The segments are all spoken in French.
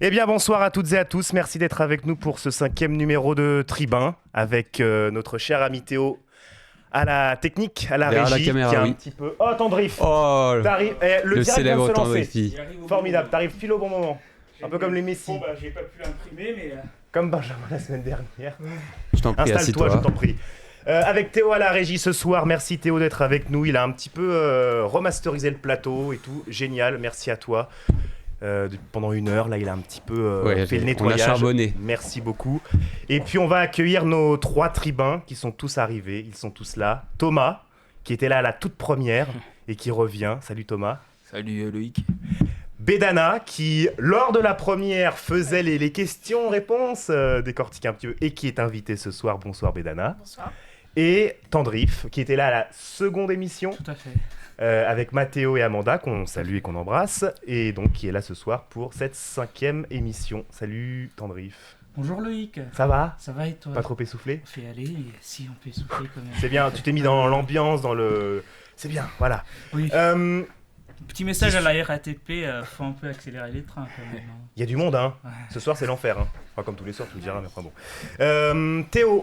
Eh bien, bonsoir à toutes et à tous. Merci d'être avec nous pour ce 5e numéro de Tribun avec notre cher ami Théo à la technique, à la Derrière la régie, qui caméra, est un oui. petit peu... Oh, Tendrif. Oh, T'arrives... le le direct vient de célèbre se lancer. Tendrifi. Formidable, t'arrives pile au bon moment. Un peu comme les Messi. Bon, j'ai pas pu l'imprimer, mais. Comme Benjamin la semaine dernière. Je t'en prie, Installe-toi, assis-toi. je t'en prie. Avec Théo à la régie ce soir. Merci Théo d'être avec nous. Il a un petit peu remasterisé le plateau et tout. Génial, merci à toi. Pendant 1 heure, là, il a un petit peu fait le on a nettoyage. charbonné. Merci beaucoup. Et puis, on va accueillir nos 3 tribuns qui sont tous arrivés. Ils sont tous là. Thomas, qui était là à la toute première et qui revient. Salut Thomas. Salut Loïc. Bédana, qui, lors de la première, faisait les questions-réponses, décortiquer un petit peu, et qui est invité ce soir. Bonsoir Bédana. Bonsoir. Et Tendrif, qui était là à la seconde émission. Tout à fait. Avec Mathéo et Amanda, qu'on salue et qu'on embrasse, et donc qui est là ce soir pour cette 5e émission. Salut Tendrif. Bonjour Loïc. Ça va? Ça va et toi? Pas trop essoufflé? On fait aller, si on peut souffler quand même. C'est bien, tu t'es mis dans l'ambiance, dans le... C'est bien, voilà. Oui. Il Petit message à la RATP, faut un peu accélérer les trains quand même. y a du monde, hein. Ouais. Ce soir, c'est l'enfer, hein. Enfin, comme tous les soirs, tu le diras, mais enfin bon. Théo,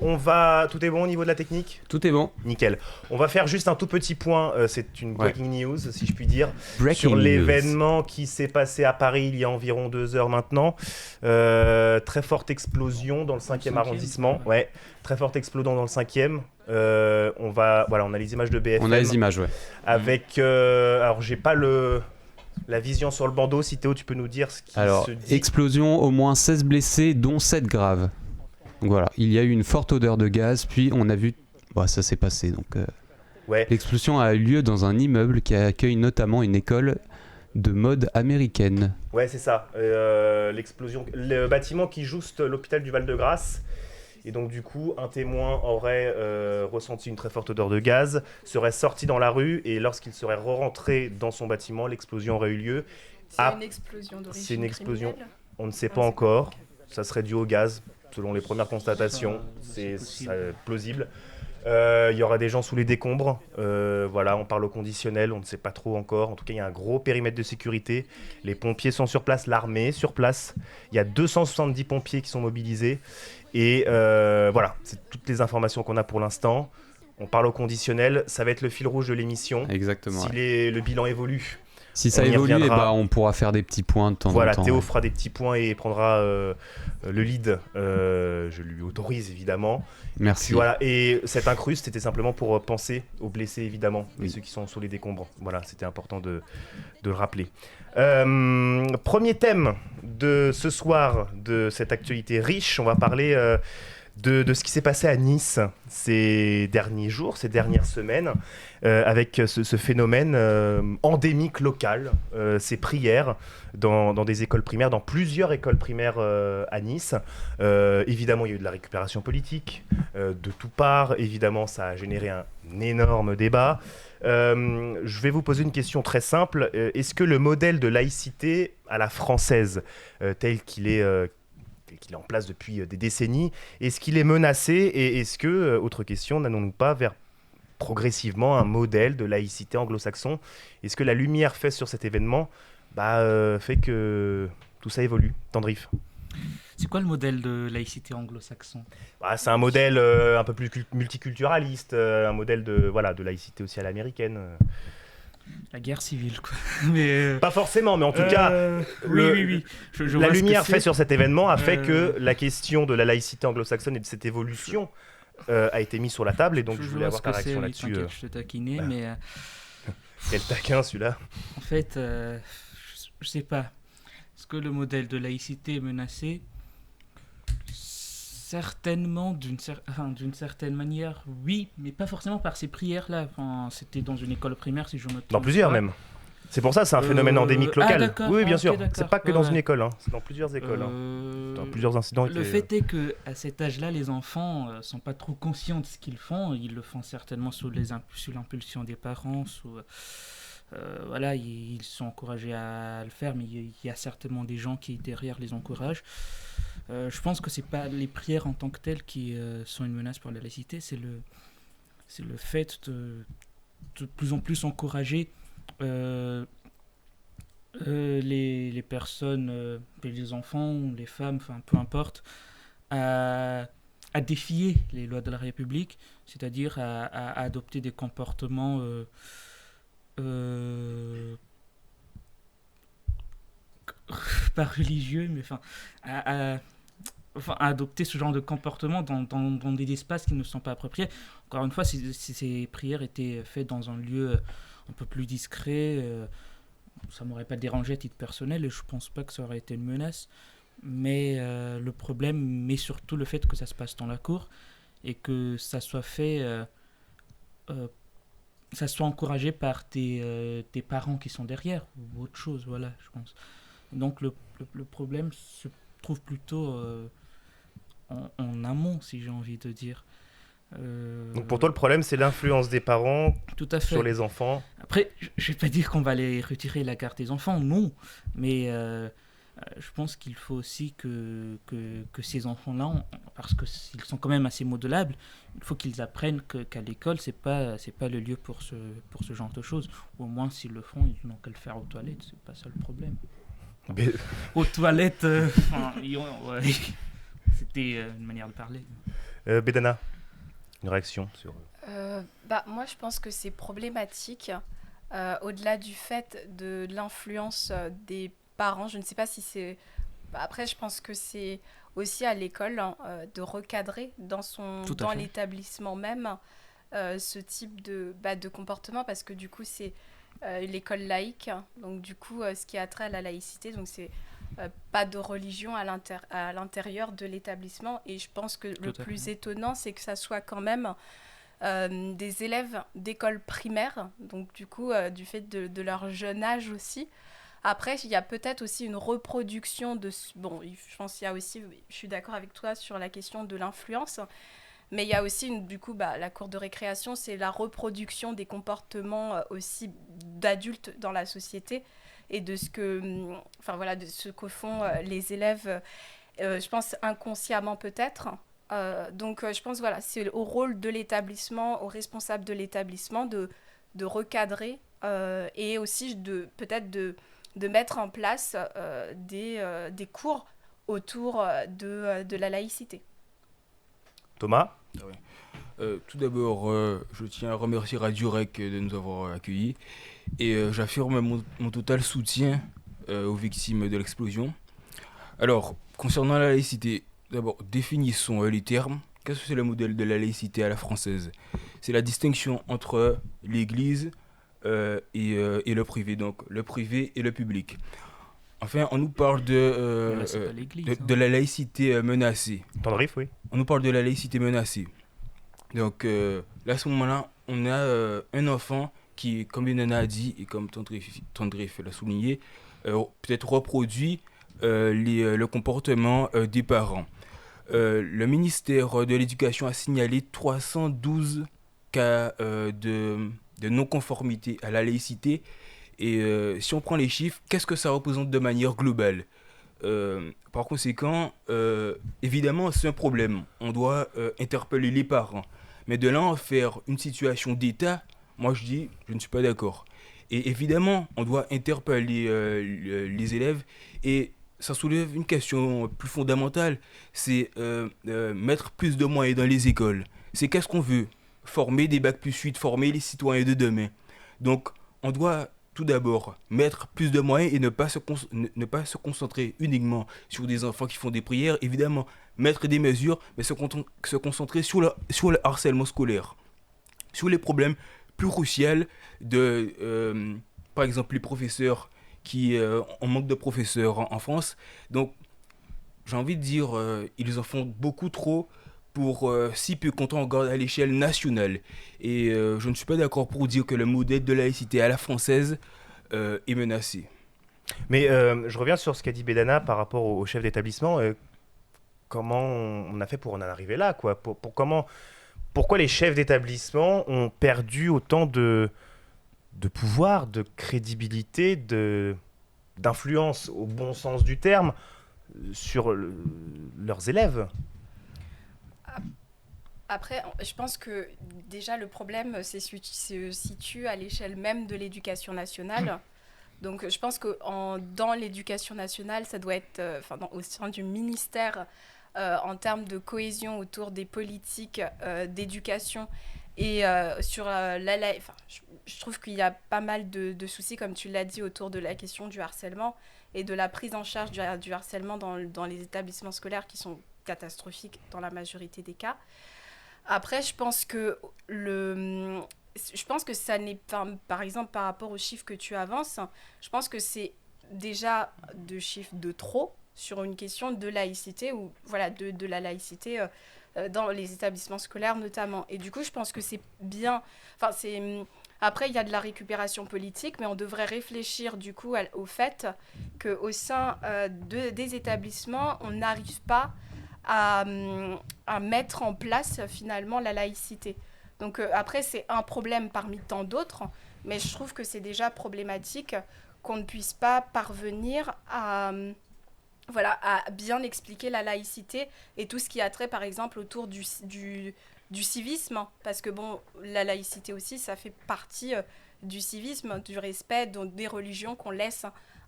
tout est bon au niveau de la technique? Tout est bon. Nickel. On va faire juste un tout petit point, c'est une breaking news, si je puis dire, Breaking sur news. l'événement qui s'est passé à Paris il y a environ 2 heures maintenant. Très forte explosion dans le 5e arrondissement. Ouais, très forte explosion dans le 5e. On a les images de BFM. On a les images, ouais. Avec, alors j'ai pas la vision sur le bandeau. Si Théo, tu peux nous dire ce qui Alors, se dit. explosion, au moins 16 blessés, dont 7 graves. Donc voilà, il y a eu une forte odeur de gaz, puis on a vu... Bon, ça s'est passé, donc... Ouais. L'explosion a eu lieu dans un immeuble qui accueille notamment une école de mode américaine. Ouais, c'est ça. L'explosion, le bâtiment qui jouste l'hôpital du Val-de-Grâce. Et donc du coup, un témoin aurait ressenti une très forte odeur de gaz, serait sorti dans la rue et lorsqu'il serait rentré dans son bâtiment, l'explosion aurait eu lieu. C'est une explosion d'origine c'est une explosion. criminelle. On ne sait Ah, pas c'est encore. pas- Ça serait dû au gaz, selon les premières constatations. C'est possible. Plausible. Il y aura des gens sous les décombres. Voilà, on parle au conditionnel, on ne sait pas trop encore. En tout cas, il y a un gros périmètre de sécurité. Les pompiers sont sur place, l'armée est sur place. Il y a 270 pompiers qui sont mobilisés. Et voilà, c'est toutes les informations qu'on a pour l'instant. On parle au conditionnel, ça va être le fil rouge de l'émission. Exactement. Si ouais. le bilan évolue, Si ça on y évolue, reviendra. on pourra faire des petits points de temps voilà, en temps. Théo ouais. fera des petits points et prendra le lead. Je lui autorise évidemment. Merci. Puis voilà, et cette incruste, c'était simplement pour penser aux blessés évidemment, et Oui. ceux qui sont sous les décombres. Voilà, c'était important de le rappeler. Premier thème de ce soir, de cette actualité riche, on va parler de ce qui s'est passé à Nice ces derniers jours, ces dernières semaines, avec ce phénomène endémique local, ces prières dans des écoles primaires, dans plusieurs écoles primaires à Nice. Évidemment, il y a eu de la récupération politique de toutes parts. Évidemment, ça a généré un énorme débat. Je vais vous poser une question très simple. Est-ce que le modèle de laïcité à la française, tel qu'il est en place depuis des décennies, est-ce qu'il est menacé et est-ce que, autre question, n'allons-nous pas vers progressivement un modèle de laïcité anglo-saxon? Est-ce que la lumière faite sur cet événement fait que tout ça évolue? Tendrif. C'est quoi le modèle de laïcité anglo-saxon? C'est un modèle un peu plus multiculturaliste, un modèle de laïcité aussi à l'américaine. La guerre civile, quoi. Mais, Pas forcément, mais en tout cas, oui. Je la vois ce que lumière c'est. faite sur cet événement a fait Euh, que la question de la laïcité anglo-saxonne et de cette évolution a été mise sur la table, et donc je voulais vois avoir ce ta que c'est, réaction oui, là-dessus. t'inquiète, je te taquinais, voilà. mais Quel taquin celui-là. en fait, je sais pas. Est-ce que le modèle de laïcité est menacé? Certainement, d'une certaine manière, oui, mais pas forcément par ces prières-là. Enfin, c'était dans une école primaire, si je me trompe. Dans plusieurs pas. même. C'est pour ça, c'est un phénomène endémique local. d'accord, Oui, bien ok, sûr. d'accord. C'est pas que Ouais, dans ouais. une école, hein. C'est dans plusieurs écoles. Dans plusieurs incidents. Le fait est que à cet âge-là, les enfants sont pas trop conscients de ce qu'ils font. Ils le font certainement sous l'impulsion des parents. Voilà, ils sont encouragés à le faire, mais il y a certainement des gens qui derrière les encouragent. Je pense que c'est pas les prières en tant que telles qui sont une menace pour la laïcité, c'est le fait de plus en plus encourager Les personnes, les enfants, les femmes, enfin peu importe, à défier les lois de la République, c'est-à-dire à adopter des comportements euh, pas religieux, mais à adopter ce genre de comportement dans des espaces qui ne sont pas appropriés. Encore une fois, si ces prières étaient faites dans un lieu un peu plus discret, ça m'aurait pas dérangé à titre personnel et je pense pas que ça aurait été une menace. Mais le problème est surtout le fait que ça se passe dans la cour et que ça soit fait, euh, ça soit encouragé par tes parents qui sont derrière ou autre chose, voilà, je pense. Donc le problème se trouve plutôt en amont, si j'ai envie de dire. Donc pour toi, le problème, c'est l'influence des parents Tout à fait. sur les enfants. Après, je vais pas dire qu'on va les retirer la carte des enfants, non. Mais je pense qu'il faut aussi que ces enfants-là, parce qu'ils sont quand même assez modelables, il faut qu'ils apprennent qu'à l'école, c'est pas le lieu pour ce genre de choses. Ou au moins, s'ils le font, ils n'ont qu'à le faire aux toilettes, c'est pas ça le problème. Mais... Aux toilettes, ouais, c'était une manière de parler. Bédana, une réaction sur... Moi, je pense que c'est problématique. Au-delà du fait de l'influence des parents, je ne sais pas si c'est... Après, je pense que c'est aussi à l'école de recadrer dans l'établissement même ce type de comportement, parce que du coup, c'est l'école laïque. Donc, du coup, ce qui a trait à la laïcité, donc c'est pas de religion à l'intérieur de l'établissement. Et je pense que le plus étonnant, c'est que ça soit quand même des élèves d'école primaire, donc du coup, du fait de leur jeune âge aussi. Après, il y a peut-être aussi une reproduction de... Bon, je pense qu'il y a aussi... Je suis d'accord avec toi sur la question de l'influence, mais il y a aussi, du coup, la cour de récréation, c'est la reproduction des comportements aussi d'adultes dans la société et de ce que... Enfin, voilà, de ce que font les élèves, je pense inconsciemment peut-être. Donc, je pense, voilà, c'est au rôle de l'établissement, aux responsables de l'établissement de recadrer et aussi peut-être de mettre en place des cours autour de la laïcité. Thomas ? Tout d'abord, je tiens à remercier Radio Rec de nous avoir accueillis et j'affirme mon total soutien aux victimes de l'explosion. Alors, concernant la laïcité, d'abord, définissons les termes. Qu'est-ce que c'est le modèle de la laïcité à la française ? C'est la distinction entre l'Église et le privé, donc le privé et le public. Enfin, on nous parle de la laïcité menacée. Tendrif, oui. On nous parle de la laïcité menacée. Donc là, à ce moment-là, on a un enfant qui, comme Nana a dit et comme Tendrif l'a souligné, peut-être reproduit le comportement des parents. Le ministère de l'Éducation a signalé 312 cas de non-conformité à la laïcité. Et si on prend les chiffres, qu'est-ce que ça représente de manière globale ? Par conséquent, évidemment, c'est un problème. On doit interpeller les parents. Mais de là en faire une situation d'État, moi je dis, je ne suis pas d'accord. Et évidemment, on doit interpeller les élèves. Et ça soulève une question plus fondamentale, c'est mettre plus de moyens dans les écoles. C'est qu'est-ce qu'on veut ? Former des Bac+8, former les citoyens de demain. Donc, on doit tout d'abord mettre plus de moyens et ne pas se concentrer uniquement sur des enfants qui font des prières. Évidemment, mettre des mesures, mais se concentrer sur le harcèlement scolaire, sur les problèmes plus cruciaux de, par exemple, les professeurs qui on manque de professeurs en France. Donc, j'ai envie de dire, ils en font beaucoup trop pour si peu quand on regarde à l'échelle nationale. Et je ne suis pas d'accord pour dire que le modèle de laïcité à la française est menacé. Mais je reviens sur ce qu'a dit Bédana par rapport au chef d'établissement. Comment on a fait pour en arriver là, quoi ? Pourquoi les chefs d'établissement ont perdu autant de pouvoir, de crédibilité, d'influence au bon sens du terme sur leurs élèves ? Après, je pense que déjà le problème se situe à l'échelle même de l'éducation nationale. Donc je pense que dans l'éducation nationale, ça doit être, au sein du ministère, en termes de cohésion autour des politiques d'éducation et sur je trouve qu'il y a pas mal de soucis, comme tu l'as dit, autour de la question du harcèlement et de la prise en charge du harcèlement dans les établissements scolaires qui sont catastrophiques dans la majorité des cas. Après, je pense que ça n'est pas, par exemple, par rapport aux chiffres que tu avances, je pense que c'est déjà de chiffres de trop sur une question de laïcité, ou voilà, de la laïcité dans les établissements scolaires notamment. Et du coup, je pense que c'est bien. Après, il y a de la récupération politique, mais on devrait réfléchir du coup au fait qu'au sein des établissements, on n'arrive pas à mettre en place finalement la laïcité. Donc après, c'est un problème parmi tant d'autres, mais je trouve que c'est déjà problématique qu'on ne puisse pas parvenir à bien expliquer la laïcité et tout ce qui a trait, par exemple, autour du civisme, parce que bon, la laïcité aussi, ça fait partie du civisme, du respect des religions qu'on laisse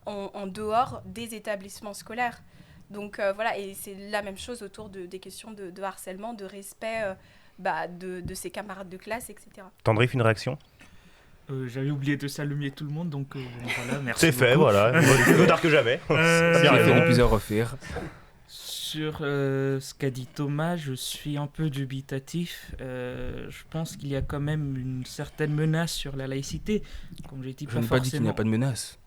en dehors des établissements scolaires. Donc voilà, et c'est la même chose autour des questions de harcèlement, de respect de ses camarades de classe, etc. Tendrif, une réaction? J'avais oublié de saluer tout le monde, donc voilà, merci C'est beaucoup. fait, voilà. Plus tard que jamais. T'as bien J'ai fait raison. l'épisode à refaire. Sur ce qu'a dit Thomas, je suis un peu dubitatif. Je pense qu'il y a quand même une certaine menace sur la laïcité. Comme j'ai dit, Je n'ai pas dit qu'il n'y a pas de menace.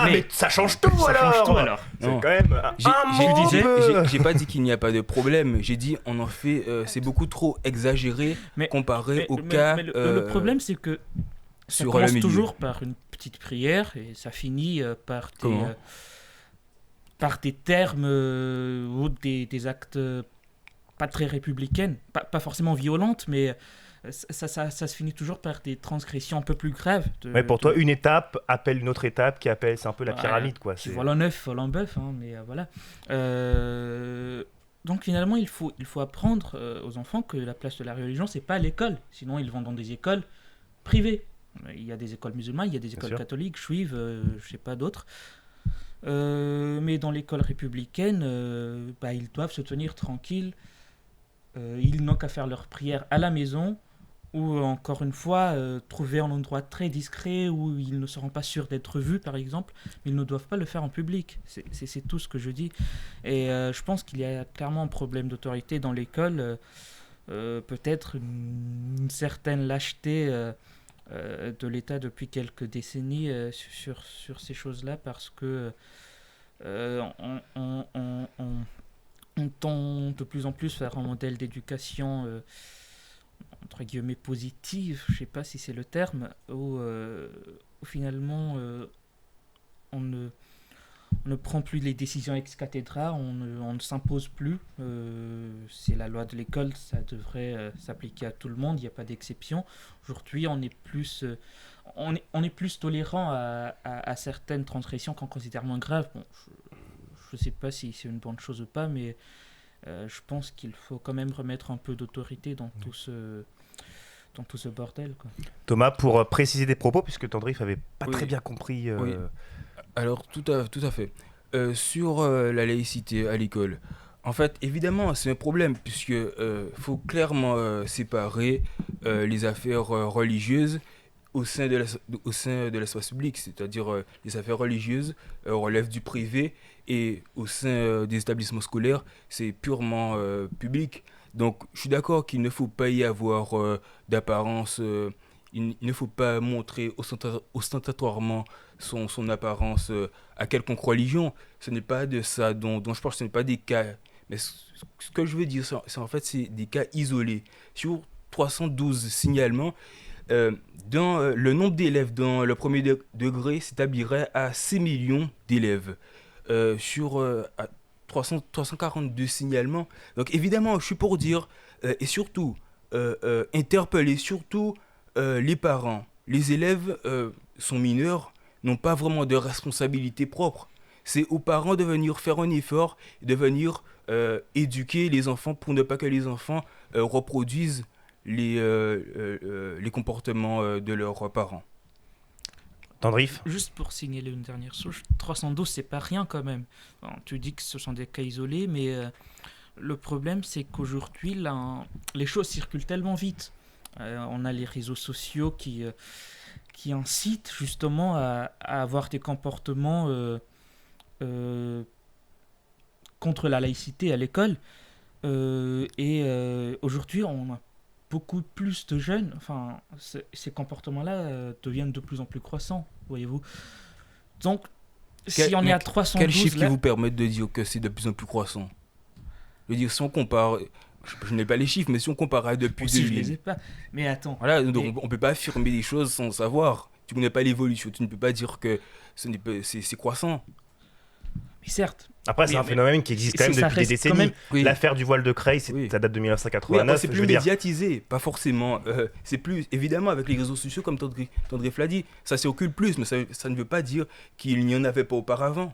Mais ça change tout ça alors. change tout alors. C'est Non. quand même J'ai pas dit qu'il n'y a pas de problème. J'ai dit on en fait. C'est beaucoup trop exagéré comparé au cas. Le problème, c'est que ça sur commence le milieu. toujours par une petite prière et ça finit par des termes ou des actes pas très républicaines, pas forcément violentes, mais ça se finit toujours par des transgressions un peu plus graves. Mais pour toi, une étape appelle une autre étape qui appelle, c'est un peu la pyramide, quoi. Qui vole en œuf, vole en bœuf, hein, mais voilà. Donc finalement, il faut apprendre aux enfants que la place de la religion, c'est pas à l'école. Sinon, ils vont dans des écoles privées. Il y a des écoles musulmanes, il y a des écoles catholiques, juives, je sais pas d'autres. Mais dans l'école républicaine, ils doivent se tenir tranquilles. Ils n'ont qu'à faire leur prière à la maison, ou encore une fois, trouver un endroit très discret où ils ne seront pas sûrs d'être vus, par exemple. Mais ils ne doivent pas le faire en public. C'est tout ce que je dis. Et je pense qu'il y a clairement un problème d'autorité dans l'école. Peut-être une certaine lâcheté de l'État depuis quelques décennies sur ces choses-là, parce que on tend de plus en plus vers un modèle d'éducation entre guillemets positive, je ne sais pas si c'est le terme, où finalement on ne prend plus les décisions ex cathedra, on ne s'impose plus. C'est la loi de l'école, ça devrait s'appliquer à tout le monde, il n'y a pas d'exception. Aujourd'hui, on est plus tolérant à certaines transgressions qu'on considère moins graves. Bon, je ne sais pas si c'est une bonne chose ou pas, mais je pense qu'il faut quand même remettre un peu d'autorité dans tout ce bordel, quoi. Thomas, pour préciser des propos, puisque Tendrif n'avait pas très bien compris. Oui. Alors, tout à fait. Sur la laïcité à l'école, en fait, évidemment, c'est un problème, puisque faut clairement séparer les affaires religieuses au sein de l'espace public, c'est-à-dire les affaires religieuses relèvent du privé, et au sein des établissements scolaires, c'est purement public. Donc, je suis d'accord qu'il ne faut pas y avoir d'apparence, il ne faut pas montrer ostentatoirement son apparence à quelconque religion. Ce n'est pas de ça dont je parle, ce n'est pas des cas. Mais ce que je veux dire, c'est des cas isolés. Sur 312 signalements, le nombre d'élèves dans le premier degré s'établirait à 6 millions d'élèves. Sur 342 signalements. Donc évidemment, je suis pour dire, et surtout, interpeller surtout les parents. Les élèves sont mineurs, n'ont pas vraiment de responsabilité propre. C'est aux parents de venir faire un effort, de venir éduquer les enfants pour ne pas que les enfants reproduisent les comportements de leurs parents. Tendrif. Juste pour signaler une dernière chose, 312, c'est pas rien quand même. Bon, tu dis que ce sont des cas isolés, mais le problème, c'est qu'aujourd'hui, là, les choses circulent tellement vite. On a les réseaux sociaux qui incitent justement à avoir des comportements contre la laïcité à l'école. Aujourd'hui, on a beaucoup plus de jeunes, enfin, ces comportements-là deviennent de plus en plus croissants, voyez-vous. Donc, si on est à 312... Quel chiffre là, qui vous permet de dire que c'est de plus en plus croissant? Je veux dire, si on compare, je n'ai pas les chiffres, mais si on compare à depuis aussi, je 2000, les ai pas. Mais attends, voilà, donc Mais- on ne peut pas affirmer des choses sans savoir. Tu ne connais pas l'évolution, tu ne peux pas dire que c'est croissant. mais certes, Après, c'est Oui, un mais phénomène qui existe quand même ça depuis des reste quand décennies. même- Oui. L'affaire du voile de Creil, Oui. ça date de Oui, 1989. après, c'est je plus veux dire. médiatisé, pas forcément. C'est plus, évidemment, avec les réseaux sociaux, comme Tandrif l'a dit, ça circule plus, mais ça ne veut pas dire qu'il n'y en avait pas auparavant.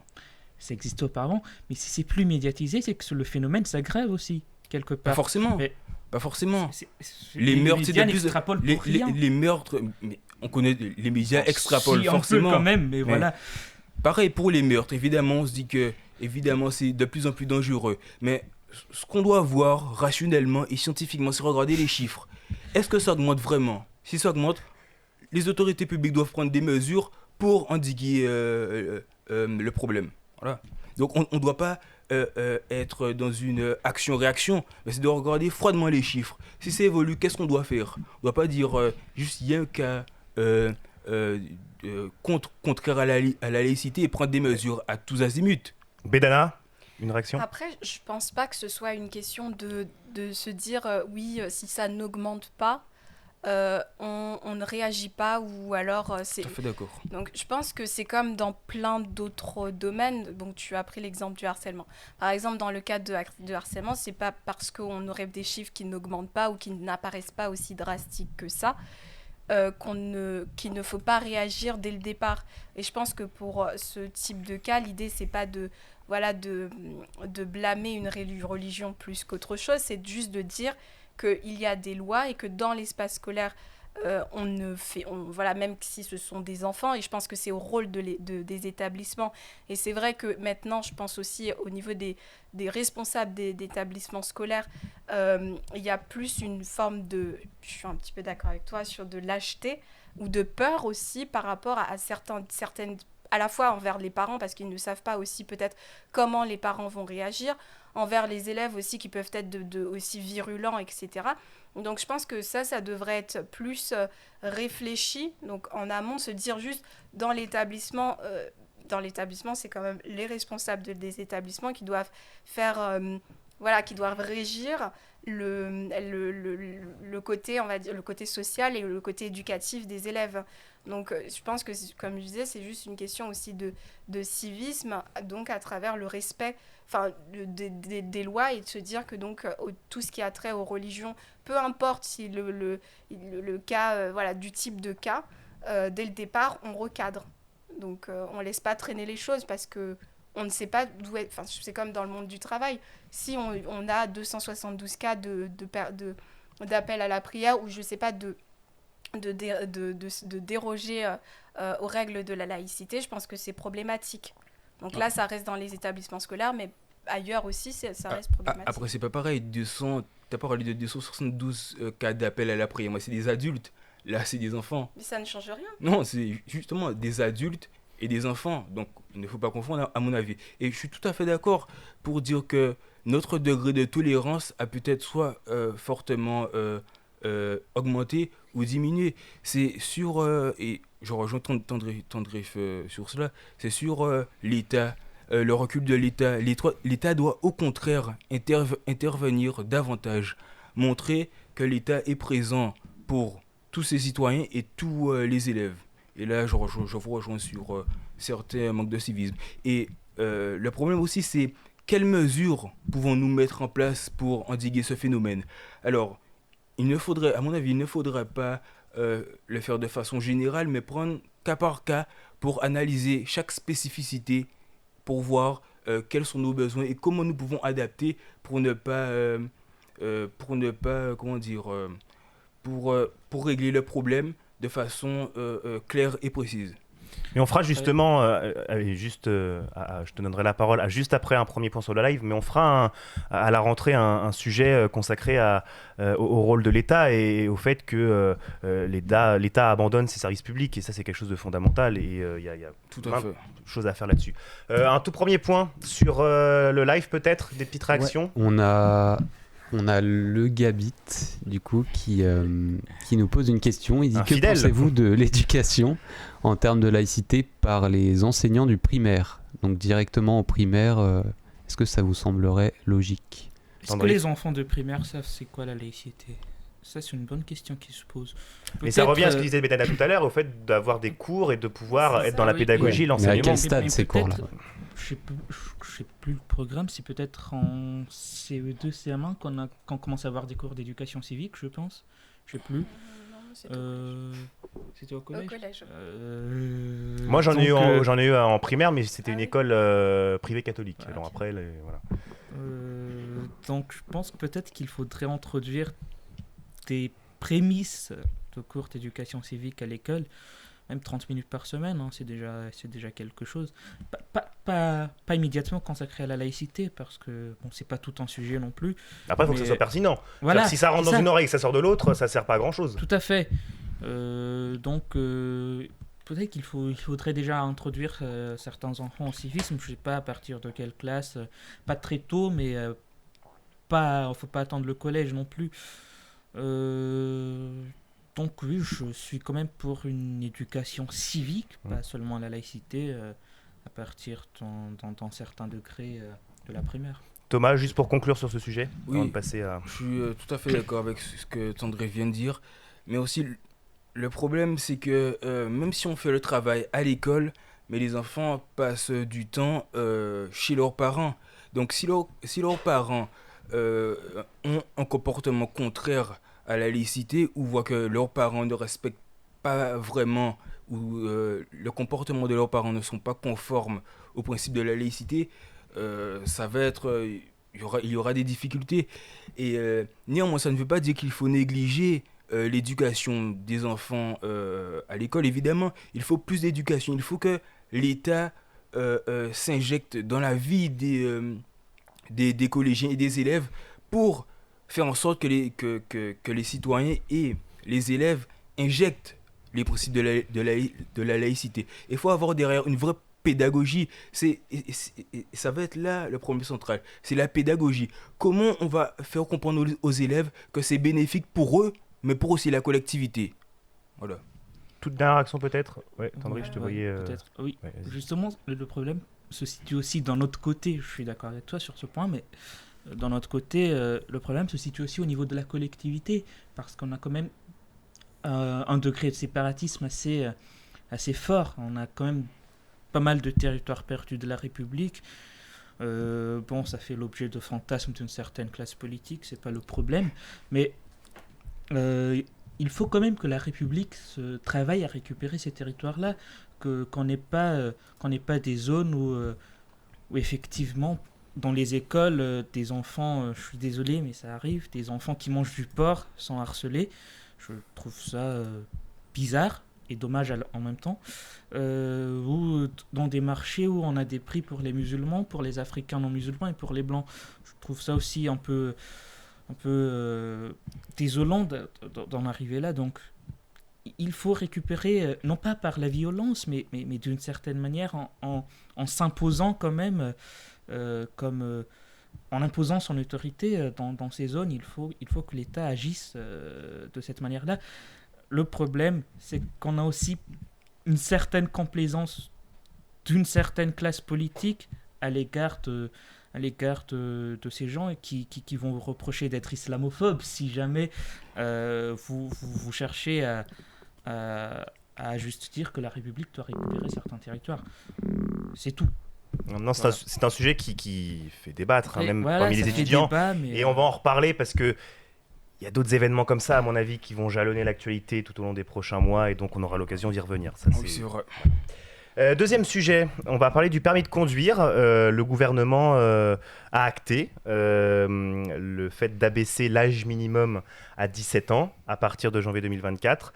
ça existait auparavant, mais si c'est plus médiatisé, c'est que le phénomène s'aggrave aussi, quelque Pas part. forcément. Mais- Pas forcément. Les meurtres, c'est médias de plus- n'extrapolent pour Les, rien. les meurtres, mais on connaît, les médias extrapolent Si, on peut forcément. quand même, mais voilà. Pareil pour les meurtres, évidemment, on se dit que évidemment c'est de plus en plus dangereux. Mais ce qu'on doit voir rationnellement et scientifiquement, c'est regarder les chiffres. Est-ce que ça augmente vraiment? Si ça augmente, les autorités publiques doivent prendre des mesures pour endiguer le problème. Voilà. Donc on ne doit pas être dans une action-réaction, mais c'est de regarder froidement les chiffres. Si ça évolue, qu'est-ce qu'on doit faire? On ne doit pas dire juste il y a un cas contraire à la laïcité et prendre des mesures à tous azimuts. Bédana, une réaction? Après, je pense pas que ce soit une question de se dire oui, si ça n'augmente pas, on ne réagit pas ou alors c'est. Tout à fait d'accord. Donc je pense que c'est comme dans plein d'autres domaines. Donc tu as pris l'exemple du harcèlement. Par exemple, dans le cas de harcèlement, c'est pas parce qu'on aurait des chiffres qui n'augmentent pas ou qui n'apparaissent pas aussi drastiques que ça qu'il ne faut pas réagir dès le départ. Et je pense que pour ce type de cas, l'idée c'est pas de blâmer une religion plus qu'autre chose, c'est juste de dire qu'il y a des lois et que dans l'espace scolaire, voilà, même si ce sont des enfants, et je pense que c'est au rôle des établissements. Et c'est vrai que maintenant, je pense aussi au niveau des responsables d'établissements scolaires, il y a plus une forme de, je suis un petit peu d'accord avec toi, sur de lâcheté ou de peur aussi par rapport à certaines, à la fois envers les parents, parce qu'ils ne savent pas aussi peut-être comment les parents vont réagir, envers les élèves aussi qui peuvent être aussi virulents, etc. Donc je pense que ça devrait être plus réfléchi, donc en amont, se dire juste dans l'établissement, c'est quand même les responsables des établissements qui doivent faire, qui doivent régir le côté, on va dire, le côté social et le côté éducatif des élèves. Donc je pense que, comme je disais, c'est juste une question aussi de civisme, donc à travers le respect des lois, et de se dire que donc tout ce qui a trait aux religions, peu importe si le cas, du type de cas, dès le départ, on recadre. Donc on ne laisse pas traîner les choses parce que on ne sait pas d'où est... Enfin, c'est comme dans le monde du travail. Si on a 272 cas d'appel à la prière, ou je ne sais pas, de déroger aux règles de la laïcité, je pense que c'est problématique. Donc là, ça reste dans les établissements scolaires, mais ailleurs aussi, ça reste problématique. Après, c'est pas pareil. T'as parlé de 272 cas d'appel à la prière. Moi, c'est des adultes. Là, c'est des enfants. Mais ça ne change rien. Non, c'est justement des adultes et des enfants. Donc, il ne faut pas confondre, à mon avis. Et je suis tout à fait d'accord pour dire que notre degré de tolérance a peut-être soit fortement augmenté ou diminué. C'est sur, et je rejoins Tandrif sur cela, c'est sur l'État, le recul de l'État. L'État doit au contraire intervenir davantage, montrer que l'État est présent pour tous ses citoyens et tous les élèves. Et là, je vous rejoins sur certains manques de civisme. Et le problème aussi, c'est quelles mesures pouvons-nous mettre en place pour endiguer ce phénomène? Alors, à mon avis, il ne faudrait pas le faire de façon générale, mais prendre cas par cas pour analyser chaque spécificité, pour voir quels sont nos besoins et comment nous pouvons adapter pour ne pas comment dire, pour régler le problème de façon claire et précise. Et on fera justement, je te donnerai la parole juste après un premier point sur le live, mais on fera à la rentrée un sujet consacré au rôle de l'État et au fait que l'État abandonne ses services publics, et ça c'est quelque chose de fondamental, et il y a Tout à fait. choses à faire là-dessus. Un tout premier point sur le live peut-être, des petites réactions. Ouais. On a le Gabit, du coup, qui nous pose une question. Il dit: que fidèle. pensez-vous de l'éducation en termes de laïcité par les enseignants du primaire? Donc directement au primaire, est-ce que ça vous semblerait logique? Est-ce que les enfants de primaire savent c'est quoi la laïcité? Ça, c'est une bonne question qui se pose. Mais ça revient à ce que disait Bédana tout à l'heure, au fait d'avoir des cours et de pouvoir être dans la pédagogie, Mais à l'enseignement. quel stade ces cours-là? Je sais plus le programme, c'est peut-être en CE2, CM1 qu'on commence à avoir des cours d'éducation civique, je pense. Je sais plus. Non, c'était au collège. Au collège. Moi j'en ai Donc, eu en primaire, mais c'était une oui. école privée catholique. Ah, Alors ok. après, voilà. Donc je pense que peut-être qu'il faudrait introduire des prémices de cours d'éducation civique à l'école, même 30 minutes par semaine, hein, c'est déjà quelque chose. Pas immédiatement consacré à la laïcité, parce que bon, c'est pas tout un sujet non plus. Après, il faut que ça Mais- soit pertinent. Voilà, C'est-à-dire, si ça rentre c'est dans ça. une oreille et que ça sort de l'autre, ça sert pas à grand-chose. Tout à fait. Donc peut-être qu'il faudrait déjà introduire certains enfants au civisme, je sais pas à partir de quelle classe, pas très tôt, mais faut pas attendre le collège non plus. Donc oui, je suis quand même pour une éducation civique, pas seulement la laïcité, à partir dans certains degrés de la primaire. Thomas, juste pour conclure sur ce sujet, Oui. avant de passer à... Je suis tout à fait d'accord avec ce que Tandré vient de dire. Mais aussi, le problème, c'est que même si on fait le travail à l'école, mais les enfants passent du temps chez leurs parents. Donc si leurs parents ont un comportement contraire à la laïcité, ou voient que leurs parents ne respectent pas vraiment, ou le comportement de leurs parents ne sont pas conformes au principe de la laïcité, ça va être... il y aura des difficultés. Et néanmoins, ça ne veut pas dire qu'il faut négliger l'éducation des enfants à l'école. Évidemment, il faut plus d'éducation. Il faut que l'État s'injecte dans la vie des collégiens et des élèves pour faire en sorte que les citoyens et les élèves injectent les principes de la laïcité. Il faut avoir derrière une vraie pédagogie. Ça va être là le problème central. C'est la pédagogie. Comment on va faire comprendre aux élèves que c'est bénéfique pour eux, mais pour aussi la collectivité. Voilà. Toute dernière action peut-être. Ouais, Tandré, je te Ouais, voyais... peut-être. Oui, ouais, vas-y. justement, le problème se situe aussi dans notre côté. Je suis d'accord avec toi sur ce point, mais dans notre côté, le problème se situe aussi au niveau de la collectivité, parce qu'on a quand même un degré de séparatisme assez fort. On a quand même pas mal de territoires perdus de la République. Bon, ça fait l'objet de fantasmes d'une certaine classe politique, c'est pas le problème, mais il faut quand même que la République se travaille à récupérer ces territoires-là, qu'on n'ait pas des zones où effectivement, dans les écoles, des enfants, je suis désolé, mais ça arrive, des enfants qui mangent du porc sans harceler. Je trouve ça bizarre et dommage en même temps. Ou dans des marchés où on a des prix pour les musulmans, pour les Africains non musulmans et pour les blancs. Je trouve ça aussi un peu désolant d'en arriver là. Donc il faut récupérer, non pas par la violence, mais d'une certaine manière en s'imposant quand même, en imposant son autorité dans ces zones. Il faut que l'État agisse de cette manière-là. Le problème, c'est qu'on a aussi une certaine complaisance d'une certaine classe politique à l'égard de ces gens qui vont vous reprocher d'être islamophobes si jamais vous cherchez à juste dire que la République doit récupérer certains territoires. C'est tout. Non, c'est un sujet qui fait débattre, hein, même Voilà, parmi ça les fait étudiants. débat, mais, Et on va en reparler parce que il y a d'autres événements comme ça, à mon avis, qui vont jalonner l'actualité tout au long des prochains mois, et donc on aura l'occasion d'y revenir. Ça, Oui, c'est vrai. Deuxième sujet, on va parler du permis de conduire. Le gouvernement a acté le fait d'abaisser l'âge minimum à 17 ans à partir de janvier 2024.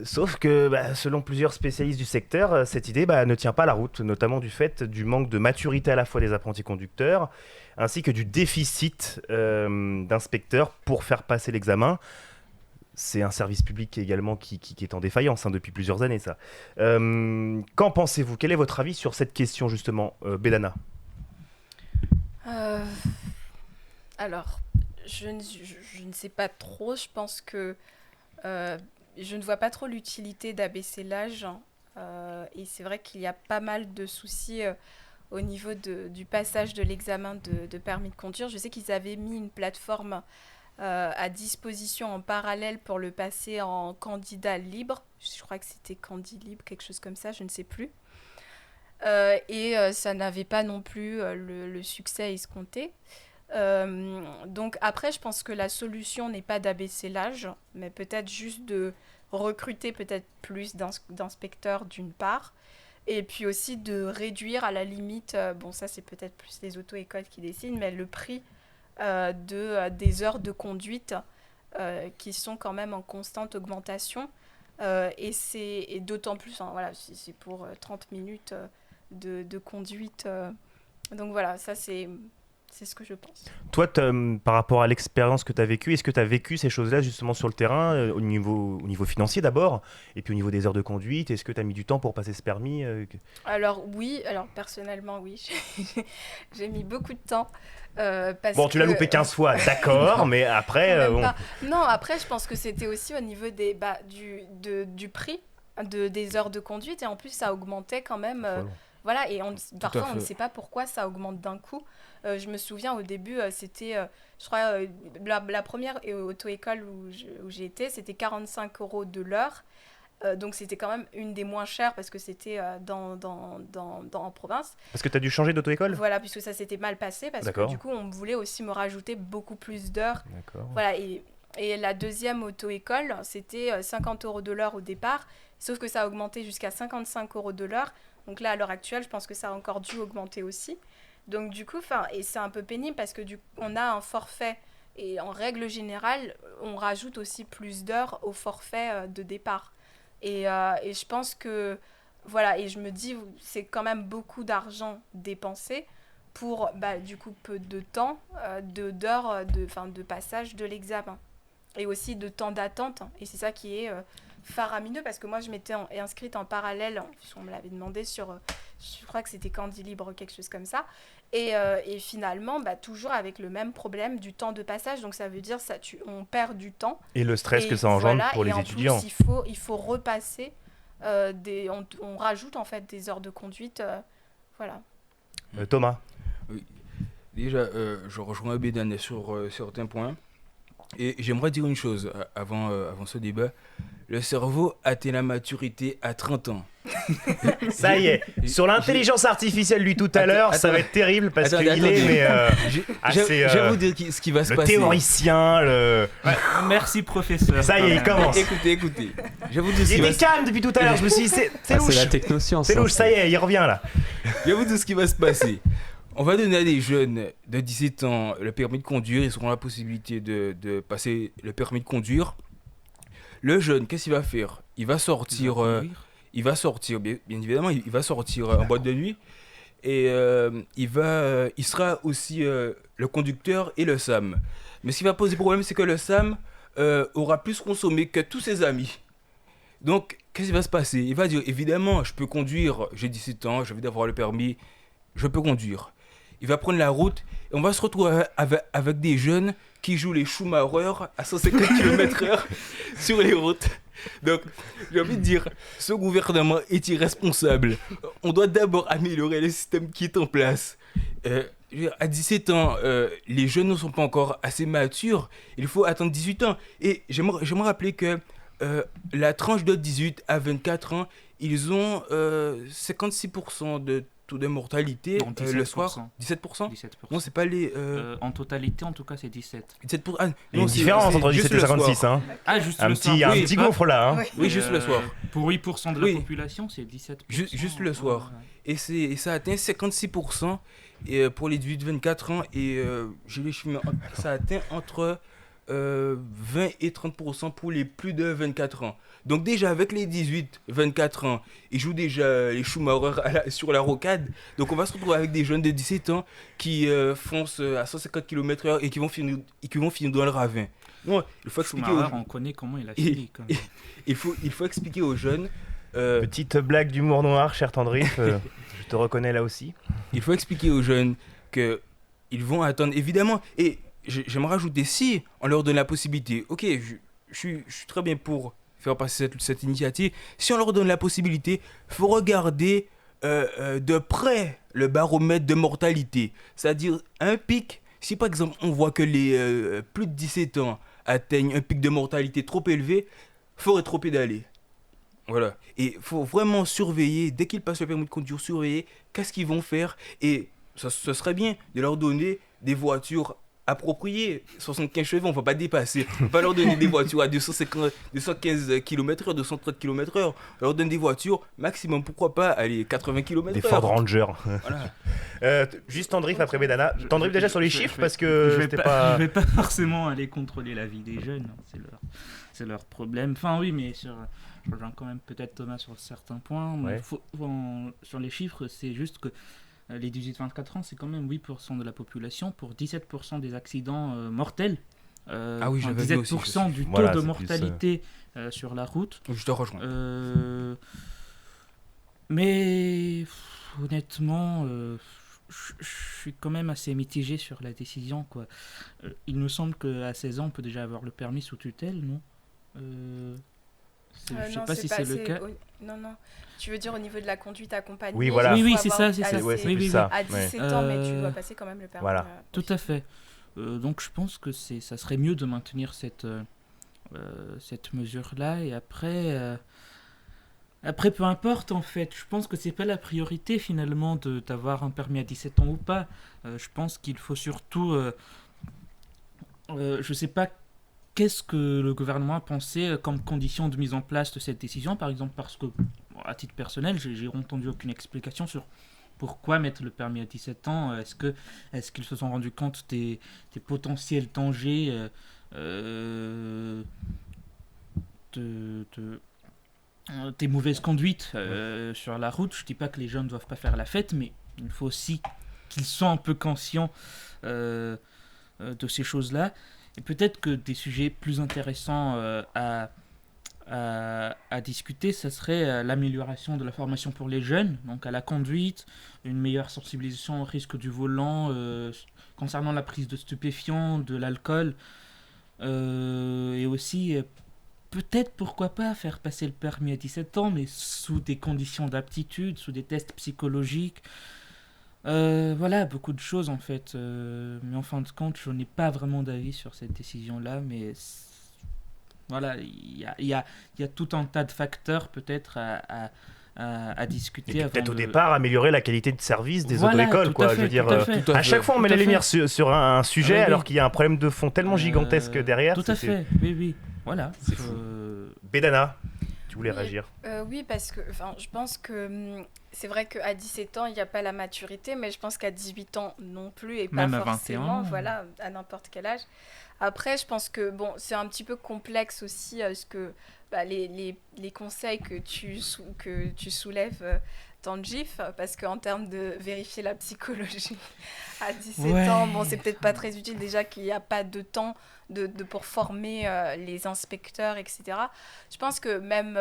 Sauf que, selon plusieurs spécialistes du secteur, cette idée ne tient pas la route, notamment du fait du manque de maturité à la fois des apprentis conducteurs, ainsi que du déficit d'inspecteurs pour faire passer l'examen. C'est un service public également qui est en défaillance depuis plusieurs années, ça. Qu'en pensez-vous? Quel est votre avis sur cette question, justement, Bédana? Alors, je ne sais pas trop. Je pense que je ne vois pas trop l'utilité d'abaisser l'âge. Et c'est vrai qu'il y a pas mal de soucis au niveau du passage de l'examen de permis de conduire. Je sais qu'ils avaient mis une plateforme à disposition en parallèle pour le passer en candidat libre. Je crois que c'était Candy Libre, quelque chose comme ça, je ne sais plus. Et ça n'avait pas non plus le succès escompté. Donc après, je pense que la solution n'est pas d'abaisser l'âge, mais peut-être juste de recruter peut-être plus d'inspecteurs d'une part, et puis aussi de réduire à la limite, bon ça c'est peut-être plus les auto-écoles qui décident, mais le prix des heures de conduite qui sont quand même en constante augmentation. Et d'autant plus, voilà, c'est pour 30 minutes de conduite. Donc voilà, ça c'est ce que je pense. Toi, par rapport à l'expérience que tu as vécue, est-ce que tu as vécu ces choses-là justement sur le terrain, au niveau financier d'abord, et puis au niveau des heures de conduite? Est-ce que tu as mis du temps pour passer ce permis Alors oui, personnellement oui, j'ai mis beaucoup de temps. Bon, tu l'as loupé 15 fois, d'accord, mais après... Non, après je pense que c'était aussi au niveau du prix des heures de conduite, et en plus ça augmentait quand même... Voilà, et parfois on ne sait pas pourquoi ça augmente d'un coup. Je me souviens au début, c'était, je crois, la première auto-école où j'ai été, c'était 45 € de l'heure. Donc c'était quand même une des moins chères parce que c'était en province. Parce que tu as dû changer d'auto-école? Voilà, puisque ça s'était mal passé, parce que du coup on voulait aussi me rajouter beaucoup plus d'heures. D'accord. Voilà, et la deuxième auto-école, c'était 50 € de l'heure au départ, sauf que ça a augmenté jusqu'à 55 € de l'heure. Donc là, à l'heure actuelle, je pense que ça a encore dû augmenter aussi. Donc du coup, et c'est un peu pénible parce que on a un forfait. Et en règle générale, on rajoute aussi plus d'heures au forfait de départ. Et je pense que, voilà, et je me dis, c'est quand même beaucoup d'argent dépensé pour, du coup, peu de temps, d'heures de passage de l'examen. Et aussi de temps d'attente. Et c'est ça qui est... faramineux, parce que moi je m'étais inscrite en parallèle, on me l'avait demandé sur, je crois que c'était Candy Libre, quelque chose comme ça, et finalement toujours avec le même problème du temps de passage. Donc ça veut dire on perd du temps et le stress que ça engendre pour les étudiants. Plus, il faut repasser on rajoute en fait des heures de conduite, voilà. Thomas. Oui. Déjà je rejoins Bédane sur certains points, et j'aimerais dire une chose avant ce débat. Le cerveau atteint la maturité à 30 ans. Ça y est, sur l'intelligence artificielle lui tout à l'heure, ça va être terrible parce qu'il est assez... je vais vous dire ce qui va se passer. Le théoricien, Ouais, merci professeur. Ça y est, il commence. Écoutez. Je vais vous dire il était calme depuis tout à l'heure, je me suis dit, c'est louche. C'est la technoscience. C'est louche, ça y est, il revient là. Je vais vous dire ce qui va se passer. On va donner à des jeunes de 17 ans le permis de conduire. Ils auront la possibilité de passer le permis de conduire. Le jeune, qu'est-ce qu'il va faire? Il va sortir, bien évidemment, il va sortir en boîte de nuit, et il sera aussi le conducteur et le SAM. Mais ce qui va poser problème, c'est que le SAM aura plus consommé que tous ses amis. Donc, qu'est-ce qui va se passer? Il va dire, évidemment, je peux conduire, j'ai 17 ans, je viens d'avoir le permis, je peux conduire. Il va prendre la route, et on va se retrouver avec des jeunes qui jouent les Schumacher à 150 km/h sur les routes. Donc, j'ai envie de dire, ce gouvernement est irresponsable. On doit d'abord améliorer le système qui est en place. À 17 ans, les jeunes ne sont pas encore assez matures. Il faut attendre 18 ans. Et j'aimerais rappeler que la tranche de 18 à 24 ans, ils ont 56% de taux de mortalité Non, le soir. 17%. 17%. 17%. Non, c'est pas les. En totalité, en tout cas, c'est 17. 17%. Ah, Il y a non, une c'est- différence c'est entre juste 17 et le soir. 56. Hein. Ah, juste Un le soir. petit, un oui, petit pas- gouffre là. Hein. Oui. Oui, juste le soir. Pour 8% de la Oui. population, c'est 17%. Juste le soir. Et ça atteint 56% pour les 18-24 ans. Et j'ai les chiffres, mais ça atteint entre 20 et 30% pour les plus de 24 ans. Donc déjà avec les 18-24 ans, ils jouent déjà les Schumacher sur la rocade. Donc on va se retrouver avec des jeunes de 17 ans qui foncent à 150 km/h et qui vont finir dans le ravin. Non, il faut expliquer aux, Schumacher, on connaît comment il a fini. Quand même. il faut expliquer aux jeunes. Petite blague d'humour noir, cher Tendrif. Je te reconnais là aussi. Il faut expliquer aux jeunes que ils vont attendre, évidemment. Et j'aimerais rajouter, si on leur donne la possibilité, ok, je suis très bien pour faire passer cette initiative. Si on leur donne la possibilité, il faut regarder de près le baromètre de mortalité. C'est-à-dire un pic, si par exemple on voit que les plus de 17 ans atteignent un pic de mortalité trop élevé, il faut rétro-pédaler. Voilà. Et il faut vraiment surveiller, dès qu'ils passent le permis de conduire, surveiller qu'est-ce qu'ils vont faire. Et ce serait bien de leur donner des voitures appropriées. 75 chevaux, on ne va pas dépasser. On ne va pas leur donner des voitures à 250, 215 km/h, 230 km/h. On leur donne des voitures maximum, pourquoi pas, allez, 80 km/h. Des Ford Ranger. Voilà. Juste Tendrif après Bédana. Tendrif déjà sur les chiffres parce je que vais c'était pas, pas. je vais pas forcément aller contrôler la vie des jeunes, hein, c'est leur problème. Enfin oui, mais je rejoins quand même peut-être Thomas sur certains points. Mais Ouais. Sur les chiffres, c'est juste que les 18-24 ans, c'est quand même 8% de la population pour 17% des accidents mortels. Ah oui, Enfin, j'avais vu aussi, 17% du taux Voilà, de c'est plus, mortalité sur la route. Je te rejoins. Mais honnêtement, je suis quand même assez mitigé sur la décision, quoi. Il me semble qu'à 16 ans, on peut déjà avoir le permis sous tutelle, non je sais Non, pas si c'est le cas. Non, non. Tu veux dire au niveau de la conduite accompagnée. Oui, voilà. Oui, il oui, faut c'est avoir ça, c'est ça. assez- Ouais, c'est Oui, plus oui, ça. À Ouais. 17 ans, mais tu dois passer quand même le permis. Voilà. Tout à fait. Donc je pense que ça serait mieux de maintenir cette mesure-là. Et après, peu importe en fait. Je pense que c'est pas la priorité finalement d'avoir un permis à 17 ans ou pas. Je pense qu'il faut surtout... je sais pas qu'est-ce que le gouvernement a pensé comme condition de mise en place de cette décision, par exemple, parce que, bon, à titre personnel, j'ai entendu aucune explication sur pourquoi mettre le permis à 17 ans. Est-ce qu'ils se sont rendus compte des potentiels dangers des mauvaises conduites sur la route? Je dis pas que les jeunes ne doivent pas faire la fête, mais il faut aussi qu'ils soient un peu conscients de ces choses-là. Et peut-être que des sujets plus intéressants à discuter, ça serait l'amélioration de la formation pour les jeunes, donc à la conduite, une meilleure sensibilisation au risque du volant, concernant la prise de stupéfiants, de l'alcool, et aussi peut-être, pourquoi pas, faire passer le permis à 17 ans, mais sous des conditions d'aptitude, sous des tests psychologiques. Voilà, beaucoup de choses en fait. Mais en fin de compte, je n'ai pas vraiment d'avis sur cette décision-là. Mais voilà, il y a tout un tas de facteurs peut-être à discuter. Et puis avant peut-être au de- départ améliorer la qualité de service des Voilà, auto-écoles, tout quoi. à Je fait, veux dire, tout à fait. Tout à à chaque fois on met Tout la à lumière fait. sur un sujet Ah oui, alors oui. qu'il y a un problème de fond tellement gigantesque derrière. Tout à c'est- fait, oui, oui. Voilà. C'est fou. Bédana, tu voulais Oui. réagir? Oui, parce que je pense que c'est vrai qu'à 17 ans, il n'y a pas la maturité, mais je pense qu'à 18 ans non plus, et pas Même à forcément, 21. voilà, à n'importe quel âge. Après, je pense que bon, c'est un petit peu complexe aussi, parce que les conseils que tu soulèves, Tandjif, parce qu'en termes de vérifier la psychologie à 17 Ouais. ans, bon, c'est peut-être pas très utile déjà qu'il n'y a pas de temps pour former les inspecteurs, etc. Je pense que même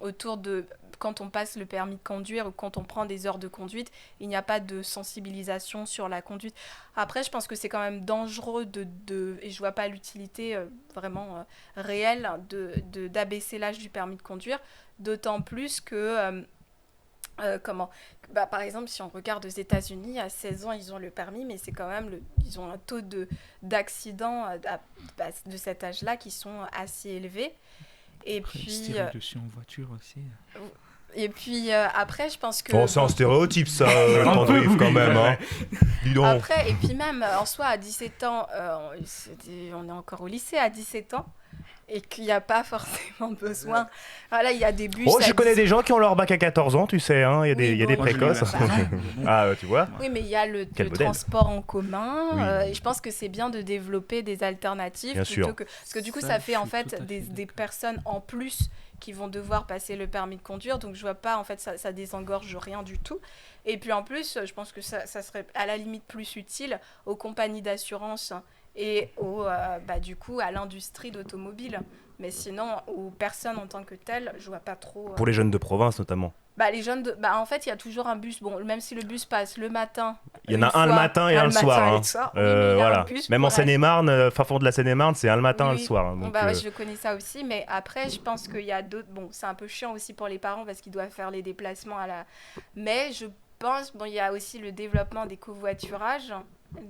autour de quand on passe le permis de conduire ou quand on prend des heures de conduite, il n'y a pas de sensibilisation sur la conduite. Après, je pense que c'est quand même dangereux et je vois pas l'utilité vraiment réelle d'abaisser l'âge du permis de conduire, d'autant plus que par exemple, si on regarde aux États-Unis, à 16 ans, ils ont le permis, mais c'est quand même ils ont un taux d'accidents de cet âge-là qui sont assez élevés. Et Après, puis, se tirer dessus en voiture aussi. Et puis après, je pense que... Oh, c'est un stéréotype, ça, Tendriff, quand même. Hein. Dis donc. Après, et puis même, en soi, à 17 ans, on est encore au lycée à 17 ans, et qu'il n'y a pas forcément besoin... Voilà, il y a des bus... Oh, je à connais 10 des gens qui ont leur bac à 14 ans, tu sais, hein. Il y a des Moi, je l'ai eu à précoces. 16 ans, mais bon. Ah, tu vois. Oui, mais il y a le Quel modèle. transport en commun. Oui. Et je pense que c'est bien de développer des alternatives. Bien sûr. Parce que du coup, Ça, ça fait je en suis fait tout à fait des d'accord. personnes en plus qui vont devoir passer le permis de conduire. Donc je vois pas, en fait, ça désengorge rien du tout. Et puis en plus, je pense que ça serait à la limite plus utile aux compagnies d'assurance et du coup, à l'industrie d'automobile. Mais sinon, aux personnes en tant que telles, je vois pas trop... Pour les jeunes de province, notamment. les jeunes en fait, il y a toujours un bus. Bon, même si le bus passe le matin. Il y en a un le matin et un le soir. Hein. Oui, mais il y a un Voilà. bus Même pour en Seine-et-Marne, fin fond de la Seine-et-Marne, c'est un le matin, Oui, un le oui. soir. Hein, donc, ouais, je connais ça aussi, mais après, je pense qu'il y a d'autres... Bon, c'est un peu chiant aussi pour les parents parce qu'ils doivent faire les déplacements Mais je pense, il y a aussi le développement des covoiturages.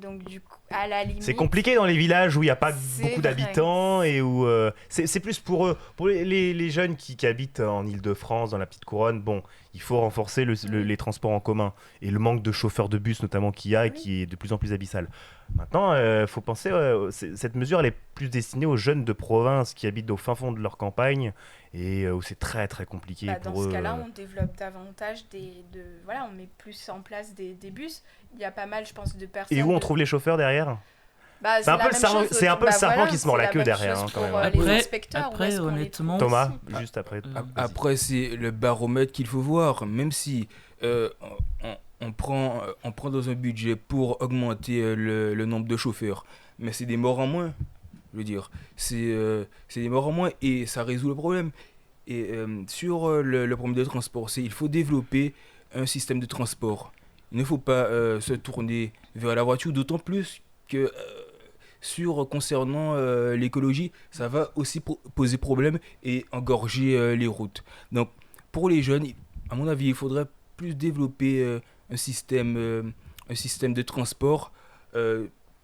Donc, du coup, à la limite... c'est compliqué dans les villages où il n'y a pas C'est beaucoup vrai. d'habitants et où c'est plus pour eux, pour les jeunes qui habitent en Île-de-France, dans la petite couronne. Bon, il faut renforcer les transports en commun et le manque de chauffeurs de bus notamment qu'il y a et qui est de plus en plus abyssal. Maintenant, faut penser, cette mesure elle est plus destinée aux jeunes de province qui habitent au fin fond de leur campagne et où c'est très très compliqué Dans pour ce eux. cas-là, on développe davantage on met plus en place des bus. Il y a pas mal, je pense, de personnes... Et où on trouve les chauffeurs derrière? C'est un peu le serpent- c'est un peu le serpent qui se mord la queue derrière, hein, quand même. Les Après- inspecteurs, où après, est-ce qu'on les honnêtement- trouve Thomas, aussi juste après. Euh, Vas-y. Après, c'est le baromètre qu'il faut voir. Même si on prend dans un budget pour augmenter le nombre de chauffeurs, mais c'est des morts en moins. Je veux dire, c'est des morts en moins et ça résout le problème. Et sur le problème de transport, il faut développer un système de transport. Il ne faut pas se tourner vers la voiture, d'autant plus que concernant l'écologie, ça va aussi poser problème et engorger les routes. Donc, pour les jeunes, à mon avis, il faudrait plus développer un système de transport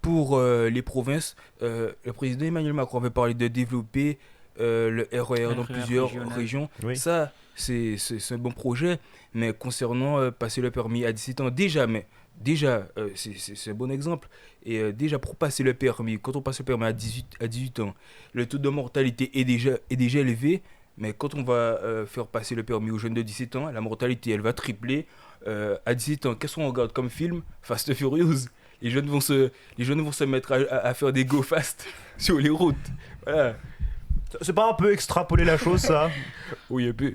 pour les provinces. Le président Emmanuel Macron avait parlé de développer le RER dans RER plusieurs régional. régions. Oui. Ça, c'est un bon projet, mais concernant passer le permis à 17 ans, déjà, c'est un bon exemple. Et déjà, pour passer le permis, quand on passe le permis à 18 ans, le taux de mortalité est déjà élevé. Mais quand on va faire passer le permis aux jeunes de 17 ans, la mortalité, elle va tripler. À 17 ans, qu'est-ce qu'on regarde comme film? Fast and Furious. Les jeunes vont se mettre à faire des go fast sur les routes. Voilà. C'est pas un peu extrapoler la chose, ça? Oui, un peu.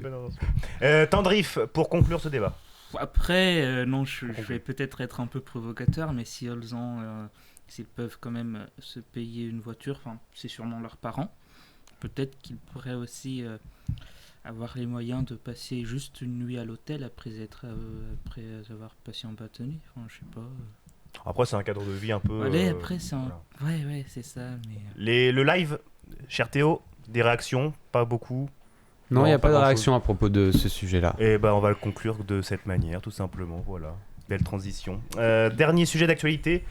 Tendriff, pour conclure ce débat. Après, non, je vais peut-être être un peu provocateur, mais si s'ils peuvent quand même se payer une voiture, c'est sûrement leurs parents. Peut-être qu'ils pourraient aussi avoir les moyens de passer juste une nuit à l'hôtel après avoir passé en bâtonnier. Je sais pas. Après, c'est un cadre de vie un peu. Allez, après, c'est un... voilà. Ouais, c'est ça. Mais... Le live, cher Théo, des réactions, pas beaucoup. Non, il n'y a pas de grand-chose. réaction à propos de ce sujet-là. Et on va le conclure de cette manière, tout simplement. Voilà, belle transition. Dernier sujet d'actualité,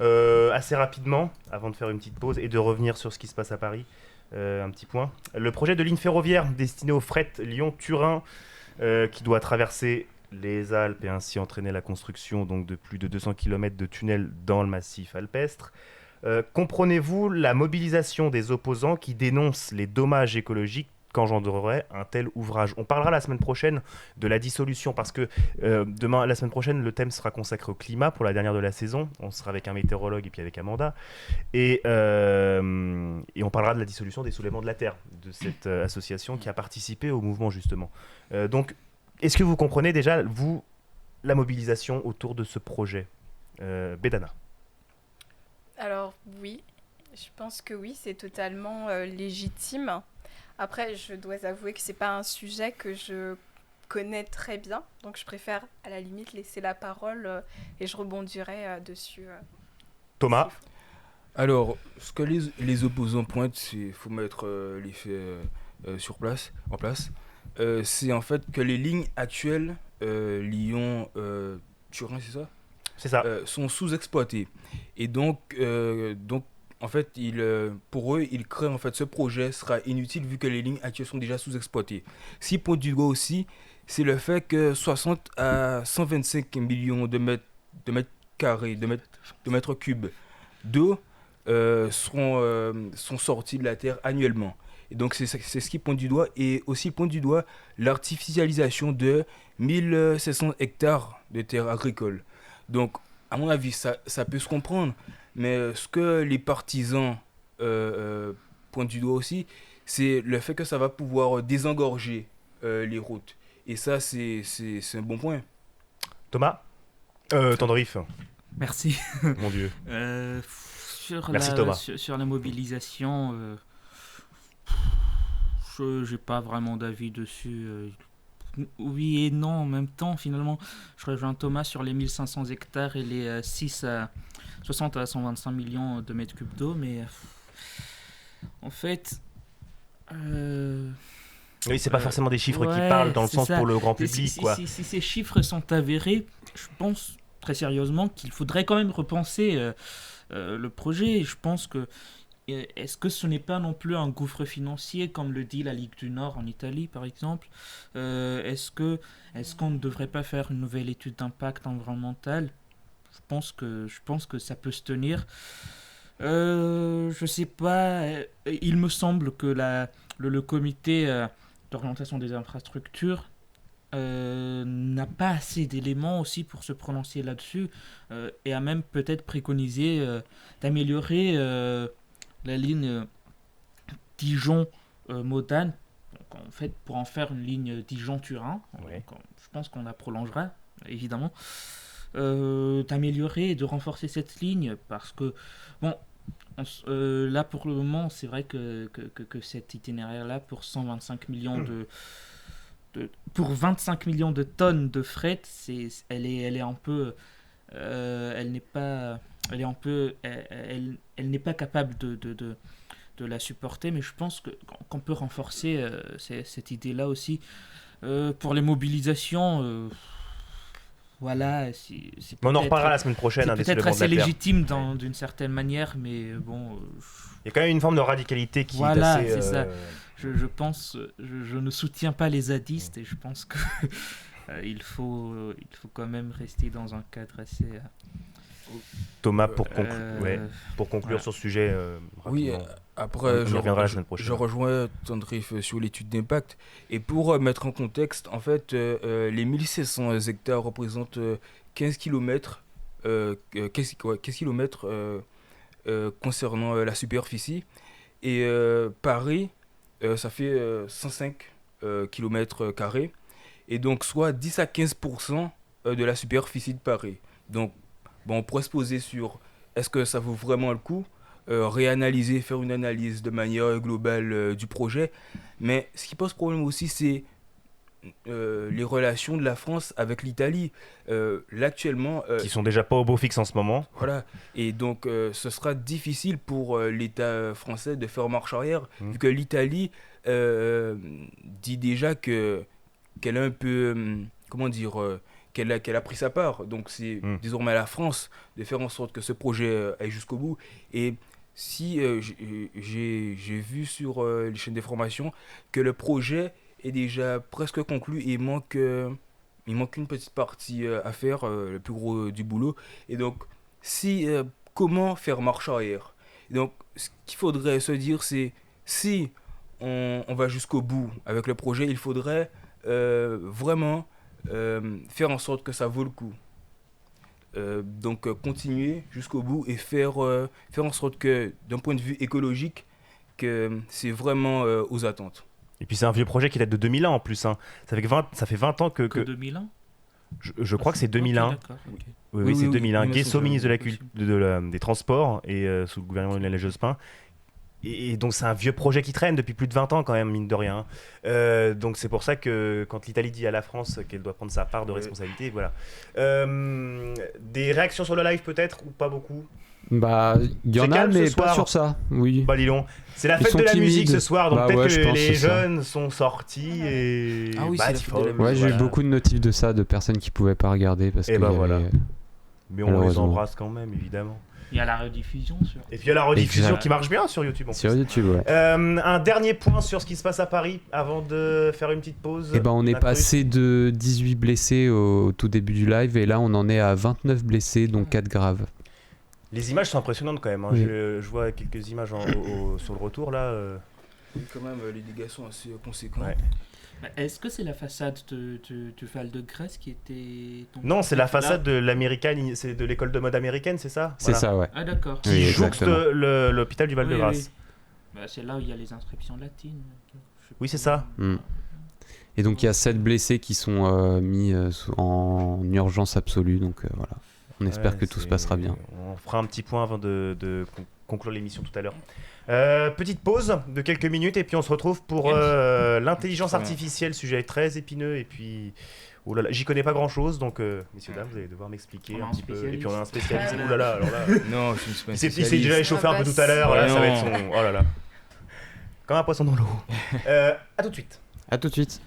assez rapidement, avant de faire une petite pause et de revenir sur ce qui se passe à Paris. Un petit point. Le projet de ligne ferroviaire destiné au fret Lyon-Turin, qui doit traverser les Alpes et ainsi entraîner la construction donc, de plus de 200 km de tunnels dans le massif alpestre. Comprenez-vous la mobilisation des opposants qui dénoncent les dommages écologiques qu'engendrerait un tel ouvrage? On parlera la semaine prochaine de la dissolution parce que la semaine prochaine, le thème sera consacré au climat pour la dernière de la saison. On sera avec un météorologue et puis avec Amanda. Et on parlera de la dissolution des Soulèvements de la Terre, de cette association qui a participé au mouvement justement. Donc, est-ce que vous comprenez déjà, vous, la mobilisation autour de ce projet? Bédana. Alors oui, je pense que oui, c'est totalement légitime. Après, je dois avouer que c'est pas un sujet que je connais très bien, donc je préfère à la limite laisser la parole et je rebondirai dessus. Thomas. Alors, ce que les opposants pointent, c'est faut mettre les faits en place. C'est en fait que les lignes actuelles, Lyon-Turin, c'est ça? C'est ça. Sont sous-exploitées. Et donc en fait, pour eux, ils créent en fait ce projet sera inutile vu que les lignes actuelles sont déjà sous-exploitées. S'ils pointent du doigt aussi c'est le fait que 60 à 125 millions de mètres carrés, de mètres cubes d'eau sont sortis de la Terre annuellement. Et donc c'est ce qui pointe du doigt, et aussi pointe du doigt l'artificialisation de 1700 hectares de terres agricoles. Donc à mon avis, ça peut se comprendre, mais ce que les partisans pointent du doigt aussi, c'est le fait que ça va pouvoir désengorger les routes. Et ça, c'est un bon point. Thomas Tandorif, Merci. mon Dieu. Merci, Thomas. Sur la mobilisation, je n'ai pas vraiment d'avis dessus. Oui et non en même temps, finalement. Je rejoins Thomas sur les 1500 hectares et les 60 à 125 millions de mètres cubes d'eau, mais en fait... Oui, c'est pas forcément des chiffres qui ouais, parlent dans le c'est sens ça. pour le grand public, Si quoi. si ces chiffres sont avérés, je pense très sérieusement qu'il faudrait quand même repenser le projet. Je pense que est-ce que ce n'est pas non plus un gouffre financier comme le dit la Ligue du Nord en Italie par exemple? Est-ce qu'on ne devrait pas faire une nouvelle étude d'impact environnemental? Je pense que ça peut se tenir. Je sais pas. Il me semble que le comité d'orientation des infrastructures n'a pas assez d'éléments aussi pour se prononcer là-dessus et a même peut-être préconisé d'améliorer la ligne Dijon-Modane, en fait, pour en faire une ligne Dijon-Turin. Ouais. Je pense qu'on la prolongera, évidemment. D'améliorer et de renforcer cette ligne parce que, bon, là pour le moment, c'est vrai que cet itinéraire-là, pour 125 millions pour 25 millions de tonnes de fret, elle est un peu. Elle n'est pas. Elle est un peu. Elle n'est pas capable de la supporter, mais je pense qu'on peut renforcer cette idée-là aussi. Pour les mobilisations. Voilà, Mais on en reparlera la semaine prochaine. c'est Hein, peut-être assez de la Terre. légitime d'une certaine manière, mais bon. Il y a quand même une forme de radicalité qui Voilà, est assez... c'est ça. Je pense, je ne soutiens pas les zadistes et je pense que il faut quand même rester dans un cadre assez. Thomas, pour conclure voilà. sur ce sujet, Oui, rapidement. après, On y reviendra la semaine prochaine. je rejoins Tandrif sur l'étude d'impact. Et pour mettre en contexte, en fait, les 1700 hectares représentent 15 km, 15 kilomètres concernant la superficie. Et Paris, ça fait 105 km carrés. Et donc, soit 10 à 15% de la superficie de Paris. Donc, bon, on pourrait se poser sur est-ce que ça vaut vraiment le coup, réanalyser, faire une analyse de manière globale du projet. Mais ce qui pose problème aussi, c'est les relations de la France avec l'Italie. Là, actuellement... Qui sont déjà pas au beau fixe en ce moment. Voilà. Et donc, ce sera difficile pour l'État français de faire marche arrière, vu que l'Italie dit déjà qu'elle a un peu... comment dire qu'elle a pris sa part. Donc c'est désormais à la France de faire en sorte que ce projet aille jusqu'au bout. Et si j'ai vu sur les chaînes d'information que le projet est déjà presque conclu et il manque une petite partie à faire, le plus gros du boulot. Et donc, comment faire marche arrière? Et donc, ce qu'il faudrait se dire, c'est si on va jusqu'au bout avec le projet, il faudrait vraiment faire en sorte que ça vaut le coup. Donc continuer jusqu'au bout et faire en sorte que d'un point de vue écologique que c'est vraiment aux attentes. Et puis c'est un vieux projet qui date de 2001 en plus. Hein. Ça fait 20 ans que 2001 je crois que c'est 2001. Okay, d'accord, okay. Oui, c'est 2001. Oui, Guesso, ministre possible. des Transports et sous le gouvernement de Lionel Jospin. Et donc c'est un vieux projet qui traîne depuis plus de 20 ans quand même, mine de rien. Donc c'est pour ça que quand l'Italie dit à la France qu'elle doit prendre sa part de responsabilité, voilà. Des réactions sur le live peut-être ou pas beaucoup? Bah, il y en a, mais pas sur ça. Oui. Bah Lilon, c'est la Ils fête sont de la timides. musique ce soir, donc Bah peut-être ouais, je que pense les que c'est ça. jeunes sont sortis et... Ah oui, bah, c'est la fête de la musique. Ouais, j'ai eu beaucoup de notifs de ça, de personnes qui pouvaient pas regarder parce Et que bah voilà. Mais on les Malheureusement. embrasse quand même, évidemment. Il y a la rediffusion sur. Et puis il y a la rediffusion Exact. qui marche bien sur YouTube. En Sur plus. YouTube, ouais. Un dernier point sur ce qui se passe à Paris avant de faire une petite pause. Et ben on est Un truc. passé de 18 blessés au tout début du live et là on en est à 29 blessés dont 4 graves. Les images sont impressionnantes quand même. Hein. Oui. Je vois quelques images sur le retour là. Oui, quand même, les dégâts sont assez conséquents. Ouais. Est-ce que c'est la façade du Val de Grèce qui était. Non, c'est la là façade de l'américaine, c'est de l'école de mode américaine, c'est ça? C'est ça, ouais. Ah, d'accord. Qui Oui, jouxte exactement. l'hôpital du Val-de-Grâce. Bah, c'est là où il y a les inscriptions latines. Je sais Oui, c'est plus. ça. Mm. Et donc il y a 7 blessés qui sont mis en urgence absolue, donc voilà. On espère Ouais, que tout se passera bien. On fera un petit point avant de conclure l'émission tout à l'heure. Petite pause de quelques minutes et puis on se retrouve pour l'intelligence Très bien. artificielle, sujet très épineux et puis oh là là, j'y connais pas grand chose donc messieurs dames vous allez devoir m'expliquer On a un un petit peu et puis on a un spécialiste. spécialiste. Oh là là, alors là, Non, je ne suis pas un il s'est spécialiste. déjà échauffé un peu tout à l'heure, là ça va être son oh là là. Comme un poisson dans l'eau. À tout de suite. A tout de suite.